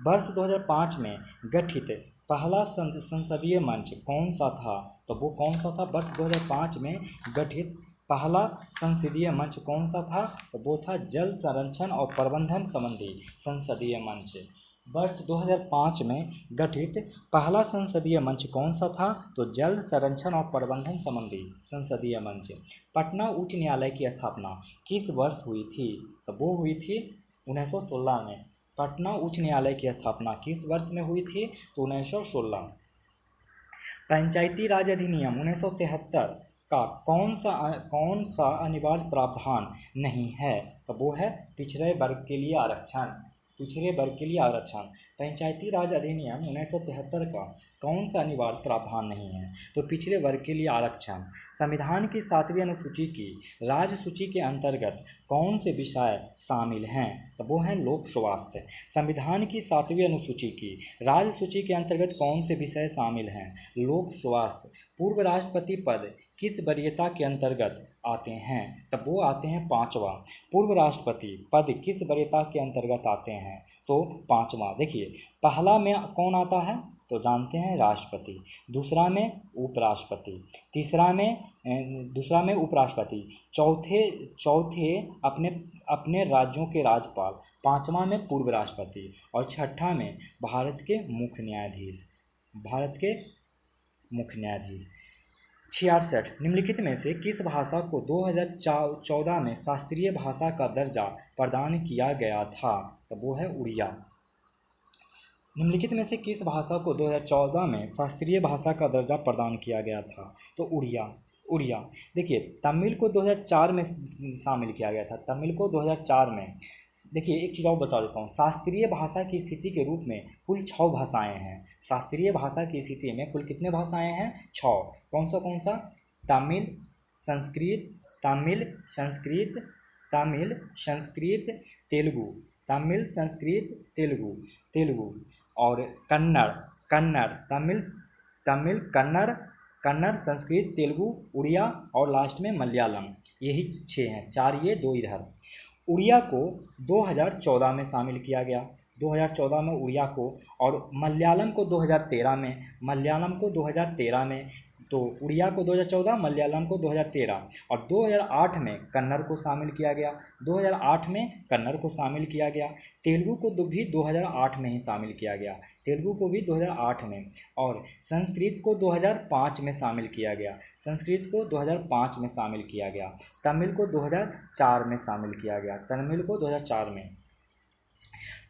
वर्ष 2005 में गठित पहला संसदीय मंच कौन सा था? तो वो कौन सा था? वर्ष 2005 में गठित पहला संसदीय मंच कौन सा था? तो वो था जल संरक्षण और प्रबंधन संबंधी संसदीय मंच। वर्ष 2005 में गठित पहला संसदीय मंच कौन सा था? तो जल संरक्षण और प्रबंधन संबंधी संसदीय मंच। पटना उच्च न्यायालय की स्थापना किस वर्ष हुई थी? तो वो हुई थी 1916 में। पटना उच्च न्यायालय की स्थापना किस वर्ष में हुई थी? तो 1916। पंचायती राज अधिनियम 1973 का कौन सा अनिवार्य प्रावधान नहीं है? तो वो है पिछड़े वर्ग के लिए आरक्षण। पिछड़े वर्ग के लिए आरक्षण। पंचायती राज अधिनियम 1973 का कौन सा अनिवार्य प्रावधान नहीं है? तो पिछड़े वर्ग के लिए आरक्षण। संविधान की 7वीं अनुसूची की राज्य सूची के अंतर्गत कौन से विषय शामिल हैं? तो वो हैं लोक स्वास्थ्य। संविधान की 7वीं अनुसूची की राज्य सूची के अंतर्गत कौन से विषय शामिल हैं? लोक स्वास्थ्य। पूर्व राष्ट्रपति पद किस वरीयता के अंतर्गत आते हैं? तब वो आते हैं 5वां। पूर्व राष्ट्रपति पद किस वरीयता के अंतर्गत आते हैं? तो 5वां। देखिए पहला में कौन आता है? तो जानते हैं राष्ट्रपति। दूसरा में उपराष्ट्रपति। दूसरा में उपराष्ट्रपति। चौथे अपने राज्यों के राज्यपाल। 5वां में पूर्व राष्ट्रपति और 6ठा में भारत के मुख्य न्यायाधीश। 66। निम्नलिखित में से किस भाषा को 2014 में शास्त्रीय भाषा का दर्जा प्रदान किया गया था? तो वो है उड़िया। निम्नलिखित में से किस भाषा को 2014 में शास्त्रीय भाषा का दर्जा प्रदान किया गया था? तो उड़िया। उड़िया। देखिए, तमिल को 2004 में शामिल किया गया था, तमिल को 2004 में। देखिए, एक चीज़ और बता देता हूँ, शास्त्रीय भाषा की स्थिति के रूप में कुल 6 भाषाएं हैं। शास्त्रीय भाषा की स्थिति में कुल कितने भाषाएं हैं? 6। कौन सा? तमिल, संस्कृत, तमिल, संस्कृत, तमिल, संस्कृत, तेलुगु, तमिल, संस्कृत, तेलुगु, तेलुगु और कन्नड़, कन्नड़, तमिल, तमिल, कन्नड़, कन्नड़, संस्कृत, तेलुगु, उड़िया और लास्ट में मलयालम। यही 6 हैं, 4 ये 2 इधर। उड़िया को 2014 में शामिल किया गया, 2014 में उड़िया को, और मलयालम को 2013 में, मलयालम को 2013 में। तो उड़िया को 2014, मलयालम को 2013 और 2008 में कन्नड़ को शामिल किया गया, 2008 में कन्नड़ को शामिल किया गया। तेलुगु को भी 2008 में ही शामिल किया गया, तेलुगु को भी 2008 में। और संस्कृत को 2005 में शामिल किया गया, संस्कृत को 2005 में शामिल किया गया। तमिल को 2004 में शामिल किया गया, तमिल को 2004 में।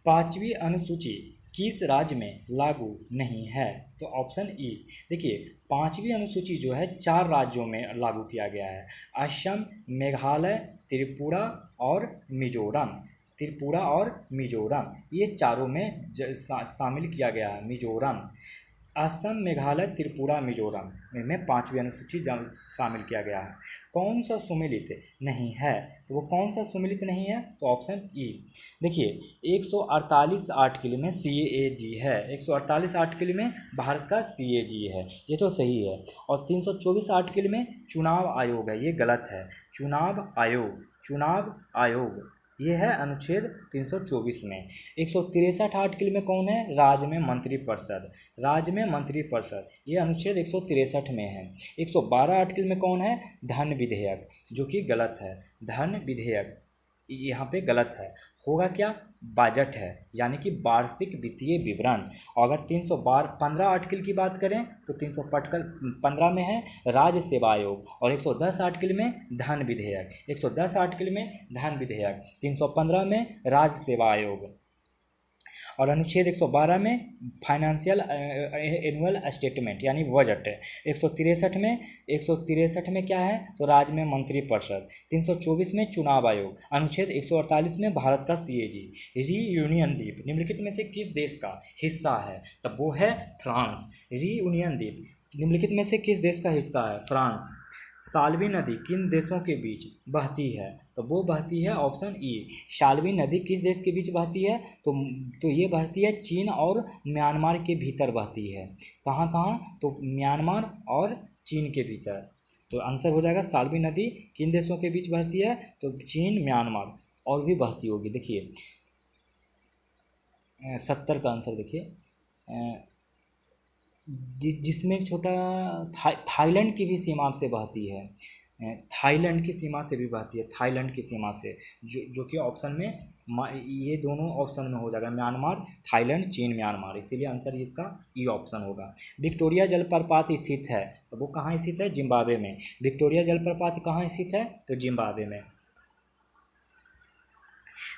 5वीं अनुसूची किस राज्य में लागू नहीं है? तो ऑप्शन ई। देखिए, 5वीं अनुसूची जो है 4 राज्यों में लागू किया गया है, असम, मेघालय, त्रिपुरा और मिजोरम। त्रिपुरा और मिजोरम, ये चारों में शामिल किया गया है। मिजोरम, असम, मेघालय, त्रिपुरा, मिजोरम में 5वीं अनुसूची शामिल किया गया है। कौन सा सुमेलित नहीं है? तो वो कौन सा सुमेलित नहीं है? तो ऑप्शन ई। देखिए, 148 आर्टिकल में CAG है, 148 आर्टिकल में भारत का CAG है, ये तो सही है। और 324 आर्टिकल में चुनाव आयोग है, ये गलत है। चुनाव आयोग, चुनाव आयोग ये है अनुच्छेद 324 में। 163 आर्टिकल में कौन है? राज्य में मंत्रिपरिषद, राज्य में मंत्रिपरिषद, ये अनुच्छेद 163 में है। 112 आर्टिकल में कौन है? धन विधेयक, जो कि गलत है। धन विधेयक यहाँ पे गलत है, होगा क्या? बजट है, यानी कि वार्षिक वित्तीय विवरण। और अगर 315 आर्टिकल की बात करें तो 315 में है राज्य सेवा आयोग, और 110 आर्टिकल में धन विधेयक, 110 आर्टिकल में धन विधेयक, 315 में राज्य सेवा आयोग। और अनुच्छेद 112 में फाइनेंशियल एनुअल स्टेटमेंट यानी बजट है। 163 में क्या है? तो राज्य में मंत्रिपरिषद। 324 में चुनाव आयोग। अनुच्छेद 148 में भारत का CAG। रीयूनियन द्वीप निम्नलिखित में से किस देश का हिस्सा है? तब वो है फ्रांस। रीयूनियन द्वीप निम्नलिखित में से किस देश का हिस्सा है? फ्रांस। साल्वी नदी किन देशों के बीच बहती है? तो वो बहती है ऑप्शन ई। साल्वी नदी किस देश के बीच बहती है? तो ये बहती है चीन और म्यांमार के भीतर बहती है। कहाँ कहाँ? तो म्यांमार और चीन के भीतर। तो आंसर हो जाएगा साल्वी नदी किन देशों के बीच बहती है? तो चीन, म्यांमार और भी बहती होगी। देखिए 70 का आंसर देखिए, जिसमें छोटा थाईलैंड की भी सीमा से बहती है, थाईलैंड की सीमा से भी बहती है, थाईलैंड की सीमा से, जो कि ऑप्शन में ये दोनों ऑप्शन में हो जाएगा, म्यांमार, थाईलैंड, चीन, म्यांमार। इसीलिए आंसर इसका ई ऑप्शन होगा। विक्टोरिया जलप्रपात स्थित है, तो वो कहाँ स्थित है? जिम्बाब्वे में। विक्टोरिया जलप्रपात कहाँ स्थित है? तो जिम्बाब्वे में।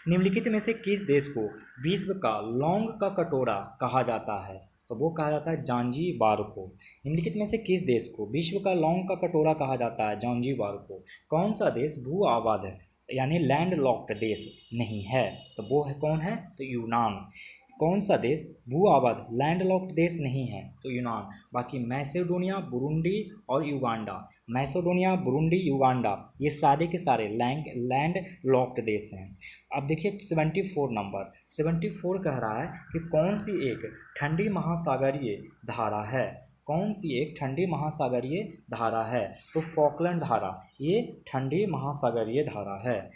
निम्नलिखित में से किस देश को विश्व का लौंग का कटोरा कहा जाता है? तो वो कहा जाता है जांजीबार को। निम्नलिखित में से किस देश को विश्व का लौंग का कटोरा कहा जाता है? जांजीबार को। कौन सा देश भू आबाद है यानी लैंड लॉक्ड देश नहीं है? तो वो है कौन है? तो यूनान। कौन सा देश भू आबाद लैंड लॉक्ड देश नहीं है? तो यूनान। बाकी मैसेडोनिया, बुरुंडी और युगांडा, मैसेडोनिया, बुरुंडी, युगांडा ये सारे के सारे लैंड लॉक्ड देश हैं। अब देखिए 74 नंबर, 74 कह रहा है कि कौन सी एक ठंडी महासागरीय धारा है? कौन सी एक ठंडी महासागरीय धारा है? तो फॉकलैंड धारा ये ठंडी महासागरीय धारा है।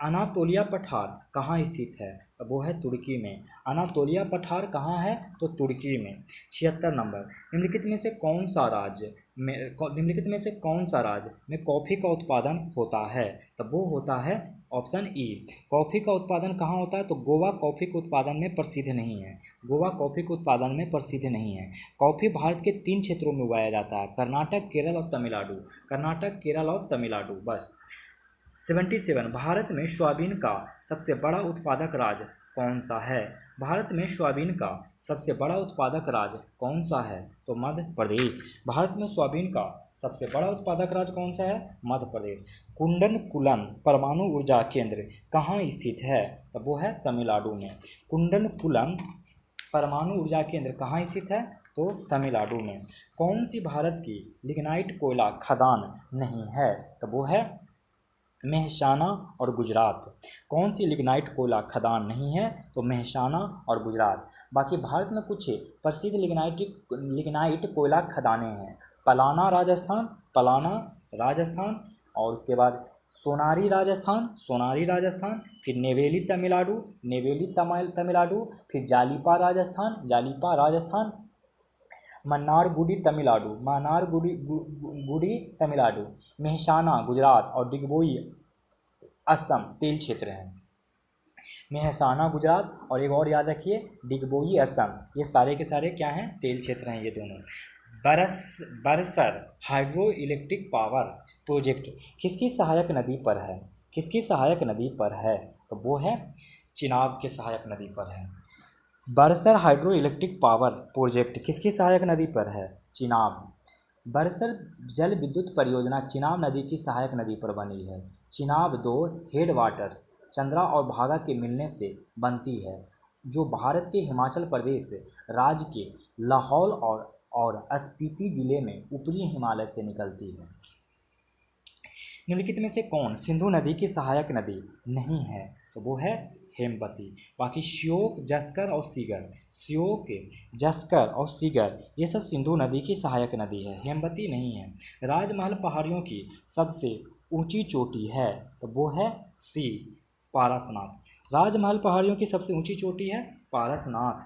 अनातोलिया पठार कहाँ स्थित है? तो वो है तुर्की में। अनातोलिया पठार कहाँ है? तो तुर्की में। 76 नंबर, निम्नलिखित में से कौन सा राज्य में कॉफ़ी का उत्पादन होता है? तब वो होता है ऑप्शन ई। कॉफ़ी का उत्पादन कहाँ होता है? तो गोवा कॉफ़ी के उत्पादन में प्रसिद्ध नहीं है, गोवा कॉफ़ी के उत्पादन में प्रसिद्ध नहीं है। कॉफ़ी भारत के 3 क्षेत्रों में उगाया जाता है, कर्नाटक, केरल और तमिलनाडु। कर्नाटक, केरल और तमिलनाडु, बस। 77, भारत में सोयाबीन का सबसे बड़ा उत्पादक राज्य कौन सा है? भारत में सोयाबीन का सबसे बड़ा उत्पादक राज्य कौन सा है? तो मध्य प्रदेश। भारत में सोयाबीन का सबसे बड़ा उत्पादक राज्य कौन सा है? मध्य प्रदेश। कुंडनकुलम परमाणु ऊर्जा केंद्र कहाँ स्थित है? तो वो है तमिलनाडु में। कुंडनकुलम परमाणु ऊर्जा केंद्र कहाँ स्थित है? तो तमिलनाडु में। कौन सी भारत की लिग्नाइट कोयला खदान नहीं है? तो वो है मेहसाना और गुजरात। कौन सी लिग्नाइट कोयला खदान नहीं है? तो मेहसाना और गुजरात। बाकी भारत में कुछ प्रसिद्ध लिग्नाइट कोयला खदानें हैं। पलाना राजस्थान, और उसके बाद सोनारी राजस्थान, फिर नेवेली तमिलनाडु, फिर जालिपा राजस्थान, मन्नारगुडी तमिलनाडु, मेहसाना गुजरात और डिगबोई असम तेल क्षेत्र है। मेहसाना गुजरात और एक और याद रखिए डिगबोई असम, ये सारे के सारे क्या हैं? तेल क्षेत्र हैं ये दोनों। बरसर हाइड्रो इलेक्ट्रिक पावर प्रोजेक्ट किसकी सहायक नदी पर है? तो वो है चिनाब के सहायक नदी पर है। बरसर हाइड्रो इलेक्ट्रिक पावर प्रोजेक्ट किसकी सहायक नदी पर है? चिनाब। बरसर जल विद्युत परियोजना चिनाब नदी की सहायक नदी पर बनी है। चिनाब 2 हेड वाटर्स चंद्रा और भागा के मिलने से बनती है, जो भारत के हिमाचल प्रदेश राज्य के लाहौल और स्पीति जिले में ऊपरी हिमालय से निकलती है। निम्नलिखित में से कौन सिंधु नदी की सहायक नदी नहीं है? तो वो है हेमवती। बाकी श्योक, जस्कर और सीगर ये सब सिंधु नदी की सहायक नदी है, हेमवती नहीं है। राजमहल पहाड़ियों की सबसे ऊंची चोटी है? तो वो है सी पारसनाथ। राजमहल पहाड़ियों की सबसे ऊंची चोटी है पारसनाथ।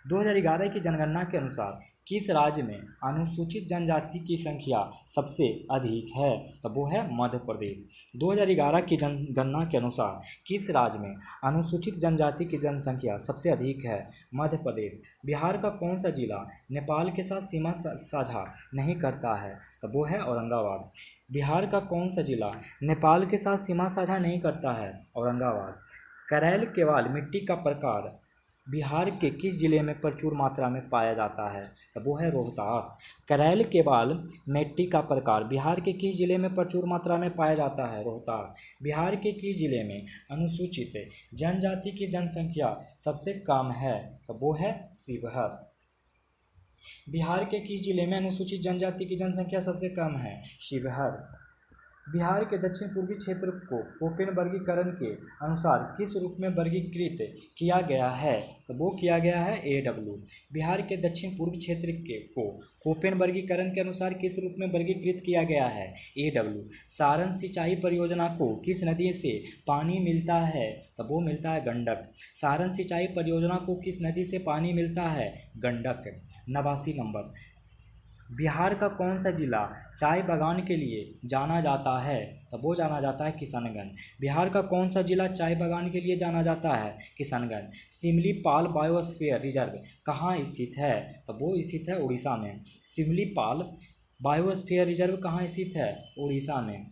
2011 की जनगणना के अनुसार किस राज्य में अनुसूचित जनजाति की संख्या सबसे अधिक है? तो वो है मध्य प्रदेश। 2011 की जनगणना के अनुसार किस राज्य में अनुसूचित जनजाति की जनसंख्या सबसे अधिक है? मध्य प्रदेश। बिहार का कौन सा जिला नेपाल के साथ सीमा साझा नहीं करता है? तो वो है औरंगाबाद। बिहार का कौन सा जिला नेपाल के साथ सीमा साझा नहीं करता है? औरंगाबाद। करैल केवाल मिट्टी का प्रकार बिहार के किस जिले में प्रचुर मात्रा में पाया जाता है? तो वो है रोहतास। करैल केवाल मिट्टी का प्रकार बिहार के किस जिले में प्रचुर मात्रा में पाया जाता है? रोहतास। बिहार के किस जिले में अनुसूचित जनजाति की जनसंख्या सबसे कम है? तो वो है शिवहर। बिहार के किस जिले में अनुसूचित जनजाति की जनसंख्या सबसे कम है? शिवहर। बिहार के दक्षिण पूर्वी क्षेत्र को कोपेन वर्गीकरण के अनुसार किस रूप में वर्गीकृत किया गया है? तो वो किया गया है AW। बिहार के दक्षिण पूर्वी क्षेत्र को कोपेन वर्गीकरण के अनुसार किस रूप में वर्गीकृत किया गया है? AW। सारण सिंचाई परियोजना को किस नदी से पानी मिलता है? तो वो मिलता है गंडक। सारण सिंचाई परियोजना को किस नदी से पानी मिलता है? गंडक। 89 नंबर। बिहार का कौन सा जिला चाय बागान के लिए जाना जाता है? तो वो जाना जाता है किशनगंज। बिहार का कौन सा जिला चाय बागान के लिए जाना जाता है? किशनगंज। सिमलीपाल बायोस्फीयर रिजर्व कहाँ स्थित है? तो वो स्थित है उड़ीसा में। सिमलीपाल बायोस्फीयर रिजर्व कहाँ स्थित है? उड़ीसा में।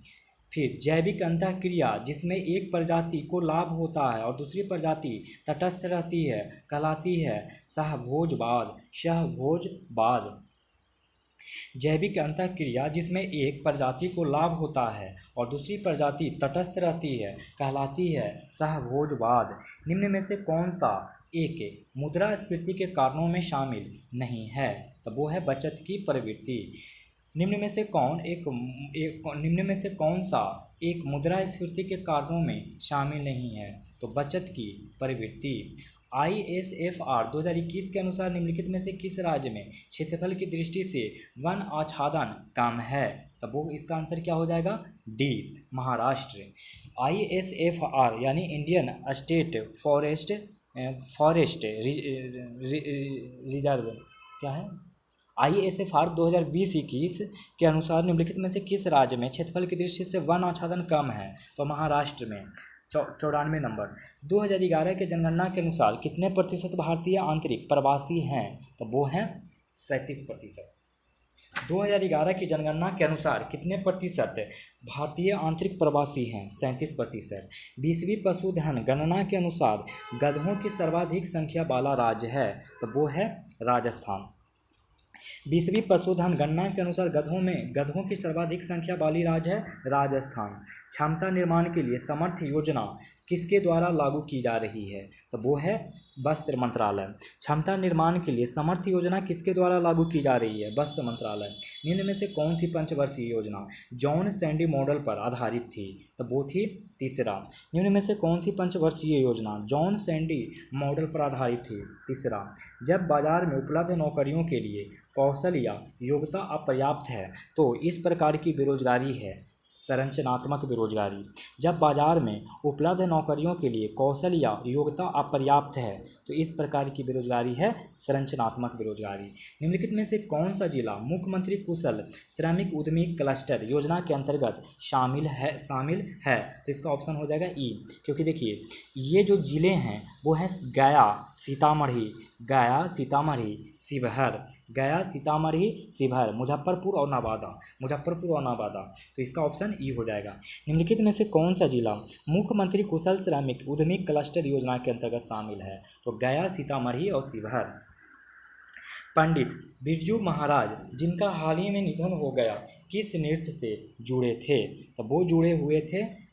फिर जैविक अंतःक्रिया जिसमें एक प्रजाति को लाभ होता है और दूसरी प्रजाति तटस्थ रहती है कहलाती है सहभोजवाद। जैविक अंतःक्रिया जिसमें एक प्रजाति को लाभ होता है और दूसरी प्रजाति तटस्थ रहती है कहलाती है सहभोजवाद। निम्न में से कौन सा एक मुद्रास्फीति के कारणों में शामिल नहीं है? तो वो है बचत की प्रवृत्ति। निम्न में से कौन सा एक मुद्रास्फीति के कारणों में शामिल नहीं है? तो बचत की प्रवृत्ति। ISFR 2021 के अनुसार निम्नलिखित में से किस राज्य में क्षेत्रफल की दृष्टि से वन आच्छादन कम है? तब वो इसका आंसर क्या हो जाएगा? डी महाराष्ट्र। ISFR यानी इंडियन स्टेट फॉरेस्ट रिजर्व क्या है? ISFR 2020-21 के अनुसार निम्नलिखित में से किस राज्य में क्षेत्रफल की दृष्टि से वन आच्छादन कम है? तो महाराष्ट्र में। 94 नंबर। 2011 के जनगणना के अनुसार कितने प्रतिशत भारतीय आंतरिक प्रवासी हैं? तो वो हैं 37%। 2011 की जनगणना के अनुसार कितने प्रतिशत भारतीय आंतरिक प्रवासी हैं? 37%। 20वीं पशुधन गणना के अनुसार गधों की सर्वाधिक संख्या वाला राज्य है? तो वो है राजस्थान। 20वीं पशुधन गणना के अनुसार गधों की सर्वाधिक संख्या वाली राज्य है राजस्थान। क्षमता निर्माण के लिए समर्थ योजना किसके द्वारा लागू की जा रही है? तो वो है वस्त्र मंत्रालय। क्षमता निर्माण के लिए समर्थ योजना किसके द्वारा लागू की जा रही है? वस्त्र मंत्रालय। निम्न में से कौन सी पंचवर्षीय योजना जॉन सैंडी मॉडल पर आधारित थी? तो वो थी तीसरा। निम्न में से कौन सी पंचवर्षीय योजना जॉन सैंडी मॉडल पर आधारित थी? तीसरा। जब बाजार में उपलब्ध नौकरियों के लिए कौशल या योग्यता अपर्याप्त है तो इस प्रकार की बेरोजगारी है संरचनात्मक बेरोजगारी। जब बाजार में उपलब्ध नौकरियों के लिए कौशल या योग्यता अपर्याप्त है तो इस प्रकार की बेरोजगारी है संरचनात्मक बेरोजगारी। निम्नलिखित में से कौन सा जिला मुख्यमंत्री कुशल श्रमिक उद्यमी क्लस्टर योजना के अंतर्गत शामिल है? तो इसका ऑप्शन हो जाएगा ई, क्योंकि देखिए ये जो जिले हैं वो हैं गया, शिवहर, मुजफ्फरपुर और नवादा। तो इसका ऑप्शन ई हो जाएगा। निम्नलिखित में से कौन सा जिला मुख्यमंत्री कुशल श्रमिक उद्यमी क्लस्टर योजना के अंतर्गत शामिल है? तो गया, सीतामढ़ी और शिवहर। पंडित बिरजू महाराज जिनका हाल ही में निधन हो गया किस नृत्य से जुड़े थे? तो वो जुड़े हुए थे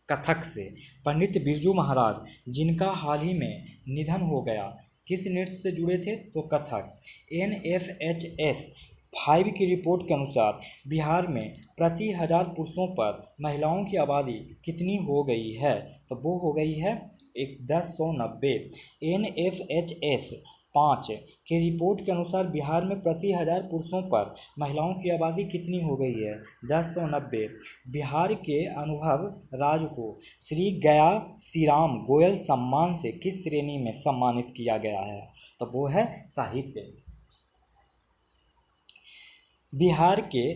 कथक से। पंडित बिरजू महाराज जिनका हाल ही में निधन हो गया किस नृत्य से जुड़े थे? तो कथक। NFHS 5 की रिपोर्ट के अनुसार बिहार में प्रति 1000 पुरुषों पर महिलाओं की आबादी कितनी हो गई है? तो वो हो गई है 1090। NFHS 5 की रिपोर्ट के अनुसार बिहार में प्रति 1000 पुरुषों पर महिलाओं की आबादी कितनी हो गई है? 1090। बिहार के अनुभव राज को श्री गया श्रीराम गोयल सम्मान से किस श्रेणी में सम्मानित किया गया है? तो वो है साहित्य। बिहार के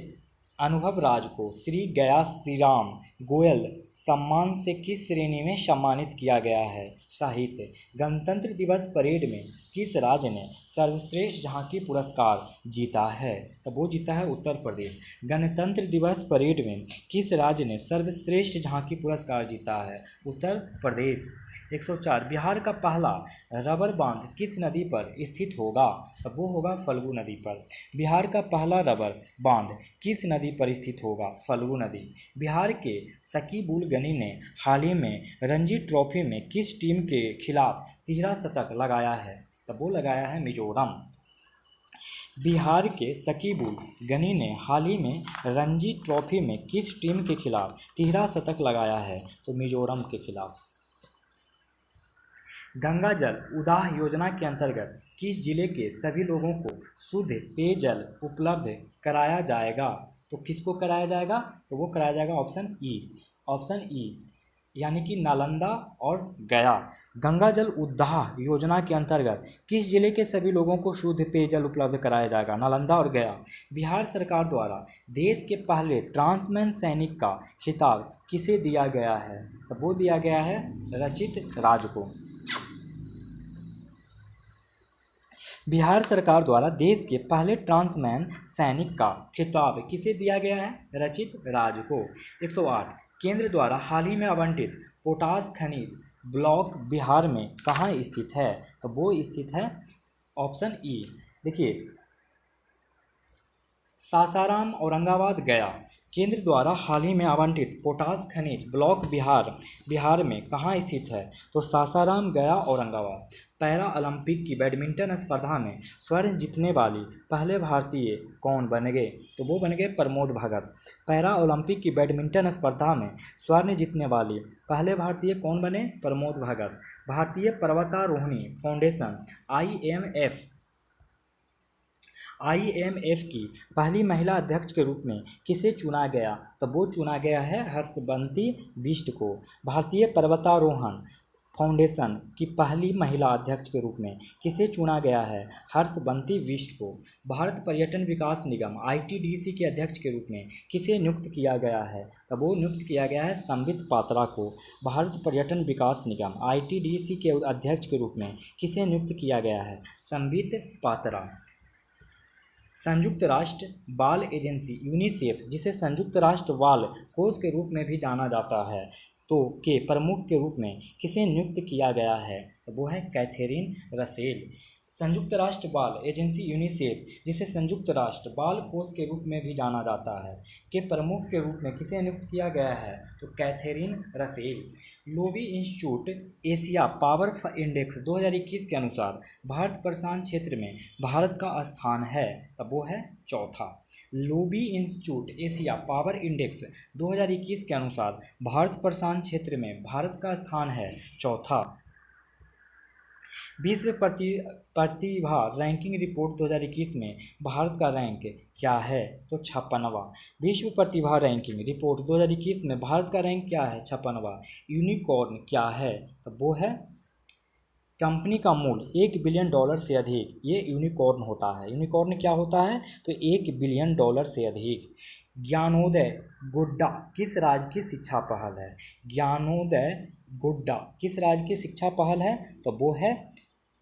अनुभव राज को श्री गया श्रीराम गोयल सम्मान से किस श्रेणी में सम्मानित किया गया है? साहित्य। गणतंत्र दिवस परेड में किस राज्य ने सर्वश्रेष्ठ झांकी पुरस्कार जीता है? तो वो जीता है उत्तर प्रदेश। गणतंत्र दिवस परेड में किस राज्य ने सर्वश्रेष्ठ झांकी पुरस्कार जीता है? उत्तर प्रदेश। 104। बिहार का पहला रबर बांध किस नदी पर स्थित होगा? तो वो होगा फल्गु नदी पर। बिहार का पहला रबर बांध किस नदी पर स्थित होगा? फल्गु नदी। बिहार के शकीब उल गनी ने हाल ही में रणजी ट्रॉफी में किस टीम के खिलाफ तिहरा शतक लगाया है? तब वो लगाया है मिजोरम। बिहार के शकीब उल गनी ने हाल ही में रणजी ट्रॉफी में किस टीम के खिलाफ तिहरा शतक लगाया है? तो मिजोरम के खिलाफ। गंगा जल उदाह योजना के अंतर्गत किस जिले के सभी लोगों को शुद्ध पेयजल उपलब्ध कराया जाएगा? तो किसको कराया जाएगा? तो वो कराया जाएगा ऑप्शन ई यानी कि नालंदा और गया। गंगा जल उदाह योजना के अंतर्गत किस जिले के सभी लोगों को शुद्ध पेयजल उपलब्ध कराया जाएगा? नालंदा और गया। बिहार सरकार द्वारा देश के पहले ट्रांसमैन सैनिक का खिताब किसे दिया गया है? तो वो दिया गया है रचित राज को। बिहार सरकार द्वारा देश के पहले ट्रांसमैन सैनिक का खिताब किसे दिया गया है? रचित राज को। 108। केंद्र द्वारा हाल ही में आवंटित पोटास खनिज ब्लॉक बिहार में कहाँ स्थित है? तो वो स्थित है ऑप्शन ई। देखिए सासाराम, औरंगाबाद, गया। केंद्र द्वारा हाल ही में आवंटित पोटास खनिज ब्लॉक बिहार में कहाँ स्थित है? तो सासाराम, गया, औरंगाबाद। पैरा ओलंपिक की बैडमिंटन स्पर्धा में स्वर्ण जीतने वाली पहले भारतीय कौन बन गए? तो वो बन गए प्रमोद भगत। पैरा ओलंपिक की बैडमिंटन स्पर्धा में स्वर्ण जीतने वाली पहले भारतीय कौन बने? प्रमोद भगत। भारतीय पर्वतारोहणी फाउंडेशन IMF की पहली महिला अध्यक्ष के रूप में किसे चुना गया? तो वो चुना गया है हर्षबंती बिष्ट को। भारतीय पर्वतारोहण फाउंडेशन की पहली महिला अध्यक्ष के रूप में किसे चुना गया है? हर्षबंती बिष्ट को। भारत पर्यटन विकास निगम ITDC के अध्यक्ष के रूप में किसे नियुक्त किया गया है? तो वो नियुक्त किया गया है संबित पात्रा को। भारत पर्यटन विकास निगम ITDC के अध्यक्ष के रूप में किसे नियुक्त किया गया है? संबित पात्रा। संयुक्त राष्ट्र बाल एजेंसी यूनिसेफ, जिसे संयुक्त राष्ट्र बाल कोष के रूप में भी जाना जाता है, तो के प्रमुख के रूप में किसे नियुक्त किया गया है? तो वो है कैथरीन रसेल। संयुक्त राष्ट्र बाल एजेंसी यूनिसेफ, जिसे संयुक्त राष्ट्र बाल कोष के रूप में भी जाना जाता है, के प्रमुख के रूप में किसे नियुक्त किया गया है? तो Catherine Russell. Lowy Institute Asia Power Index 2021 के अनुसार भारत प्रशांत क्षेत्र में भारत का स्थान है, तब वो है चौथा। Loewi Institute Asia Power Index 2021 के अनुसार भारत प्रशांत क्षेत्र में भारत का स्थान है चौथा। विश्व प्रतिभा रैंकिंग रिपोर्ट 2021 में भारत का रैंक क्या है? तो 56वां। विश्व प्रतिभा रैंकिंग रिपोर्ट 2021 में भारत का रैंक क्या है? 56वां। यूनिकॉर्न क्या है? तो वो है कंपनी का मूल्य $1 बिलियन से अधिक, ये यूनिकॉर्न होता है। यूनिकॉर्न क्या होता है? तो $1 बिलियन से अधिक। ज्ञानोदय गोड्डा किस राज्य की शिक्षा पहल है? ज्ञानोदय गोड्डा किस राज्य की शिक्षा पहल है? तो वो है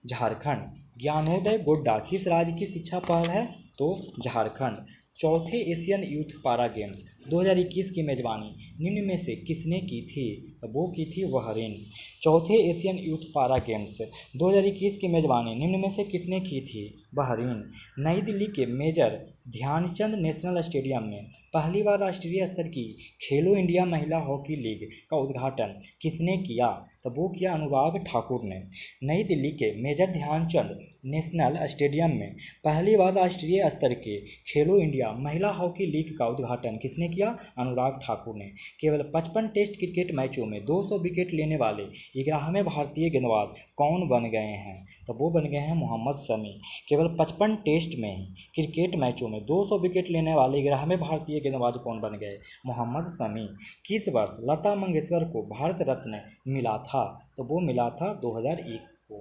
झारखंड। ज्ञानोदय गोड्डा किस राज्य की शिक्षा पहल है? तो झारखंड। चौथे एशियन यूथ पारा गेम्स 2021 की मेजबानी निम्न में से किसने की थी? तो वो की थी बहरीन। चौथे एशियन यूथ पारा गेम्स 2021 की मेजबानी निम्न में से किसने की थी? बहरीन। नई दिल्ली के मेजर ध्यानचंद नेशनल स्टेडियम में पहली बार राष्ट्रीय स्तर की खेलो इंडिया महिला हॉकी लीग का उद्घाटन किसने किया? तो वो किया अनुराग ठाकुर ने। नई दिल्ली के मेजर ध्यानचंद नेशनल स्टेडियम में पहली बार राष्ट्रीय स्तर के खेलो इंडिया महिला हॉकी लीग का उद्घाटन किसने किया? अनुराग ठाकुर ने। केवल 55 टेस्ट क्रिकेट मैचों में 200 विकेट लेने वाले 11वें भारतीय गेंदबाज कौन बन गए हैं? तो वो बन गए हैं मोहम्मद शमी। केवल 55 टेस्ट में क्रिकेट मैचों में 200 विकेट लेने वाले 11वें भारतीय गेंदबाज कौन बन गए? मोहम्मद शमी। किस वर्ष लता मंगेशकर को भारत रत्न मिला था? तो वो मिला था 2001 को।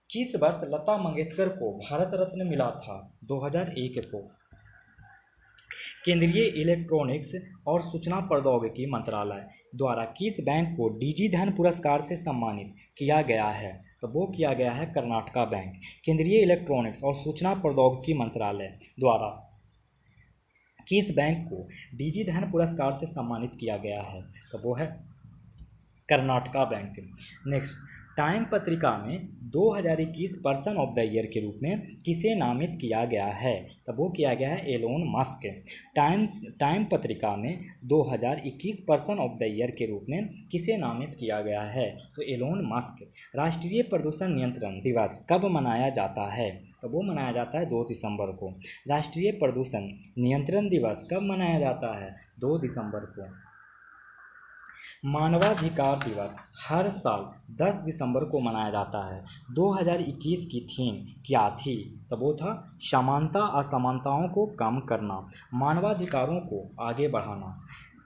किस वर्ष लता मंगेशकर को भारत रत्न मिला था? 2001 को। केंद्रीय इलेक्ट्रॉनिक्स और सूचना प्रौद्योगिकी मंत्रालय द्वारा किस बैंक को डिजी धन पुरस्कार से सम्मानित किया गया है? तो वो किया गया है कर्नाटका बैंक। केंद्रीय इलेक्ट्रॉनिक्स और सूचना प्रौद्योगिकी मंत्रालय द्वारा किस बैंक को डिजी धन पुरस्कार से सम्मानित किया गया है? तो वो है कर्नाटका बैंक। नेक्स्ट, टाइम पत्रिका में 2021 पर्सन ऑफ द ईयर के रूप में किसे नामित किया गया है? तब वो किया गया है एलोन मस्क। टाइम पत्रिका में 2021 पर्सन ऑफ द ईयर के रूप में किसे नामित किया गया है? तो एलोन मस्क। राष्ट्रीय प्रदूषण नियंत्रण दिवस कब मनाया जाता है? तो वो मनाया जाता है 2 दिसंबर को। राष्ट्रीय प्रदूषण नियंत्रण दिवस कब मनाया जाता है? 2 दिसंबर को। मानवाधिकार दिवस हर साल 10 दिसंबर को मनाया जाता है। 2021 की थीम क्या थी? तो वो था समानता असमानताओं को कम करना, मानवाधिकारों को आगे बढ़ाना।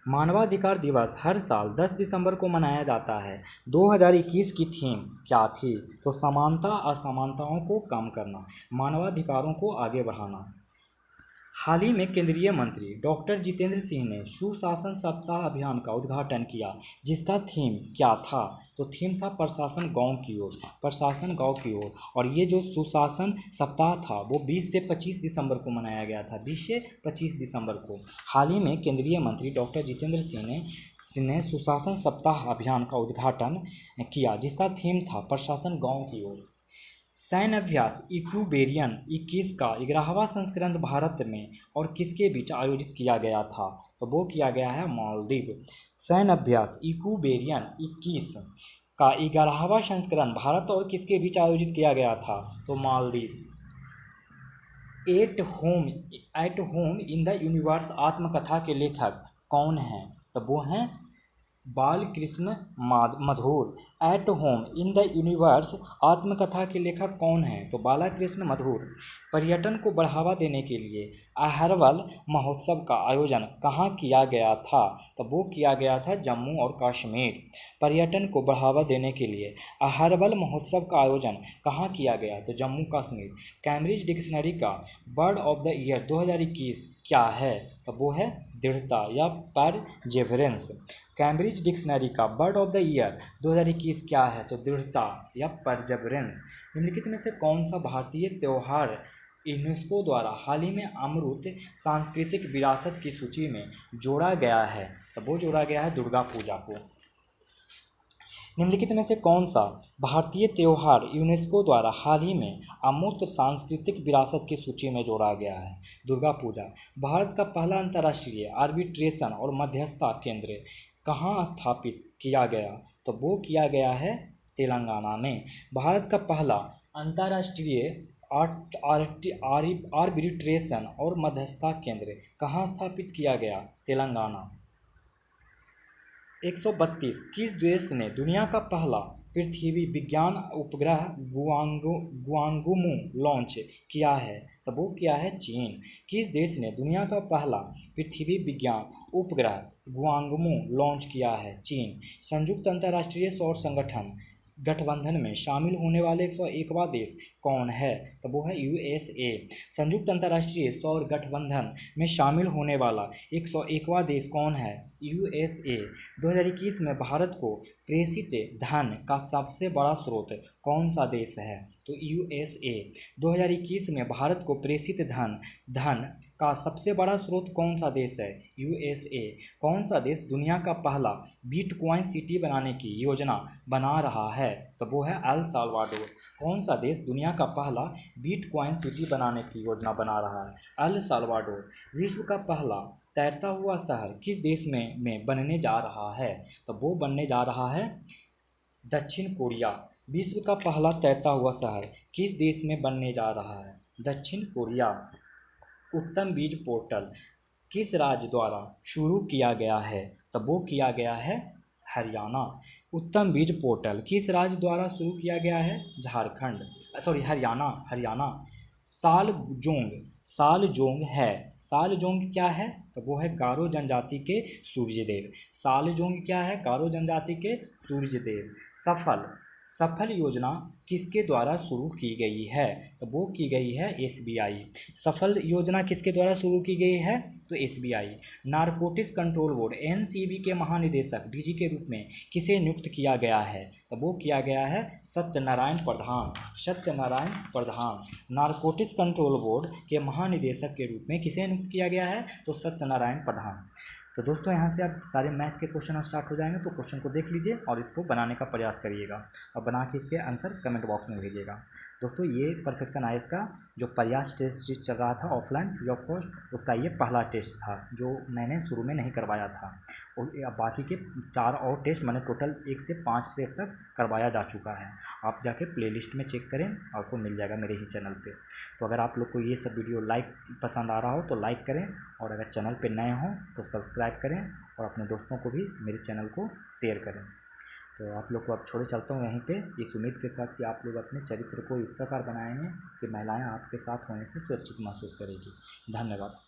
मानवाधिकार दिवस हर साल 10 दिसंबर को मनाया जाता है। 2021 की थीम क्या थी? तो समानता असमानताओं को कम करना, मानवाधिकारों को आगे बढ़ाना। हाल ही में केंद्रीय मंत्री डॉक्टर जितेंद्र सिंह ने सुशासन सप्ताह अभियान का उद्घाटन किया, जिसका थीम क्या था? तो थीम था प्रशासन गांव की ओर, प्रशासन गांव की ओर। और ये जो सुशासन सप्ताह था वो 20 से 25 दिसंबर को मनाया गया था, 20 से 25 दिसंबर को। हाल ही में केंद्रीय मंत्री डॉक्टर जितेंद्र सिंह ने सुशासन सप्ताह अभियान का उद्घाटन किया, जिसका थीम था प्रशासन गाँव की ओर। सैन्य अभ्यास इक्यूबेरियन 21 का 11वां संस्करण भारत में और किसके बीच आयोजित किया गया था? तो वो किया गया है मालदीव। सैन्य अभ्यास इक्यूबेरियन 21 का 11वां संस्करण भारत और किसके बीच आयोजित किया गया था? तो Maldives. At home in the universe आत्मकथा के लेखक कौन हैं? तो वो हैं Balkrishna Madhur. At home in the universe आत्मकथा के लेखक कौन हैं? तो बालकृष्ण मधुर। पर्यटन को बढ़ावा देने के लिए अहरवल महोत्सव का आयोजन कहाँ किया गया था? तो वो किया गया था जम्मू और कश्मीर। पर्यटन को बढ़ावा देने के लिए अहरवल महोत्सव का आयोजन कहाँ किया गया? तो जम्मू कश्मीर। कैम्ब्रिज डिक्शनरी का वर्ड ऑफ द ईयर 2021 क्या है? तो वो है दृढ़ता या परजेवरेंस। कैम्ब्रिज डिक्शनरी का वर्ड ऑफ द ईयर 2021 क्या है? तो दृढ़ता या परजेवरेंस। निम्नलिखित में से कौन सा भारतीय त्यौहार यूनेस्को द्वारा हाल ही में अमूर्त सांस्कृतिक विरासत की सूची में जोड़ा गया है? तो वो जोड़ा गया है दुर्गा पूजा को। निम्नलिखित में से कौन सा भारतीय त्यौहार यूनेस्को द्वारा हाल ही में अमूर्त सांस्कृतिक विरासत की सूची में जोड़ा गया है? दुर्गा पूजा। भारत का पहला अंतर्राष्ट्रीय आर्बिट्रेशन और मध्यस्थता केंद्र कहाँ स्थापित किया गया? तो वो किया गया है तेलंगाना में। भारत का पहला अंतर्राष्ट्रीय आर्बिट्रेशन और मध्यस्थता केंद्र कहाँ स्थापित किया गया? तेलंगाना। 132 किस देश ने दुनिया का पहला पृथ्वी विज्ञान उपग्रह गुआंगुमू लॉन्च किया है? तो वो किया है चीन। किस देश ने दुनिया का पहला पृथ्वी विज्ञान उपग्रह गुआंगुमू लॉन्च किया है? चीन। संयुक्त अंतर्राष्ट्रीय सौर संगठन गठबंधन में शामिल होने वाले 101वां देश कौन है? तो वो है यूएसए। संयुक्त अंतर्राष्ट्रीय सौर गठबंधन में शामिल होने वाला 101वां देश कौन है? यूएसए। 2021 में भारत को प्रेषित धन का सबसे बड़ा स्रोत कौन सा देश है? तो यूएसए। 2021 में भारत को प्रेषित धन का सबसे बड़ा स्रोत कौन सा देश है? यूएसए। कौन सा देश दुनिया का पहला बिटकॉइन सिटी बनाने की योजना बना रहा है? तो वो है एल साल्वाडोर। कौन सा देश दुनिया का पहला बिटकॉइन सिटी बनाने की योजना बना रहा है? El Salvador. विश्व का पहला तैरता हुआ शहर किस देश में बनने जा रहा है? तो वो बनने जा रहा है दक्षिण कोरिया। विश्व का पहला तैरता हुआ शहर किस देश में बनने जा रहा है? दक्षिण कोरिया। उत्तम बीज पोर्टल किस राज्य द्वारा शुरू किया गया है? तो वो किया गया है हरियाणा। उत्तम बीज पोर्टल किस राज्य द्वारा शुरू किया गया है? हरियाणा। सालजोंग है। सालजोंग क्या है? तो वो है गारो जनजाति के सूर्यदेव। सालजोंग क्या है? गारो जनजाति के सूर्यदेव। सफल योजना किसके द्वारा शुरू की गई है? तो वो की गई है एसबीआई। सफल योजना किसके द्वारा शुरू की गई है? तो SBI. Narcotics control board NCB के महानिदेशक डीजी के रूप में किसे नियुक्त किया गया है? तो वो किया गया है सत्यनारायण प्रधान। नारकोटिक्स कंट्रोल बोर्ड के महानिदेशक के रूप में किसे नियुक्त किया गया है? तो सत्यनारायण प्रधान। तो दोस्तों यहाँ से अब सारे मैथ के क्वेश्चन स्टार्ट हो जाएंगे, तो क्वेश्चन को देख लीजिए और इसको बनाने का प्रयास करिएगा और बना के इसके आंसर कमेंट बॉक्स में भेजिएगा। दोस्तों ये परफेक्शन आईएएस का जो प्रयास टेस्ट सीरीज चल रहा था ऑफलाइन फ्री ऑफ कॉस्ट, उसका ये पहला टेस्ट था जो मैंने शुरू में नहीं करवाया था। और बाकी के 4 और टेस्ट मैंने टोटल 1 से 5 से तक करवाया जा चुका है। आप जाके प्लेलिस्ट में चेक करें, आपको मिल जाएगा मेरे ही चैनल पे। तो अगर आप लोग को ये सब वीडियो पसंद आ रहा हो तो लाइक करें, और अगर चैनल पे नए हों तो सब्सक्राइब करें और अपने दोस्तों को भी मेरे चैनल को शेयर करें। तो आप लोग को अब छोड़े चलता हूँ यहीं पे, इस उम्मीद के साथ कि आप लोग अपने चरित्र को इस प्रकार बनाएंगे कि महिलाएं आपके साथ होने से सुरक्षित महसूस करेगी। धन्यवाद।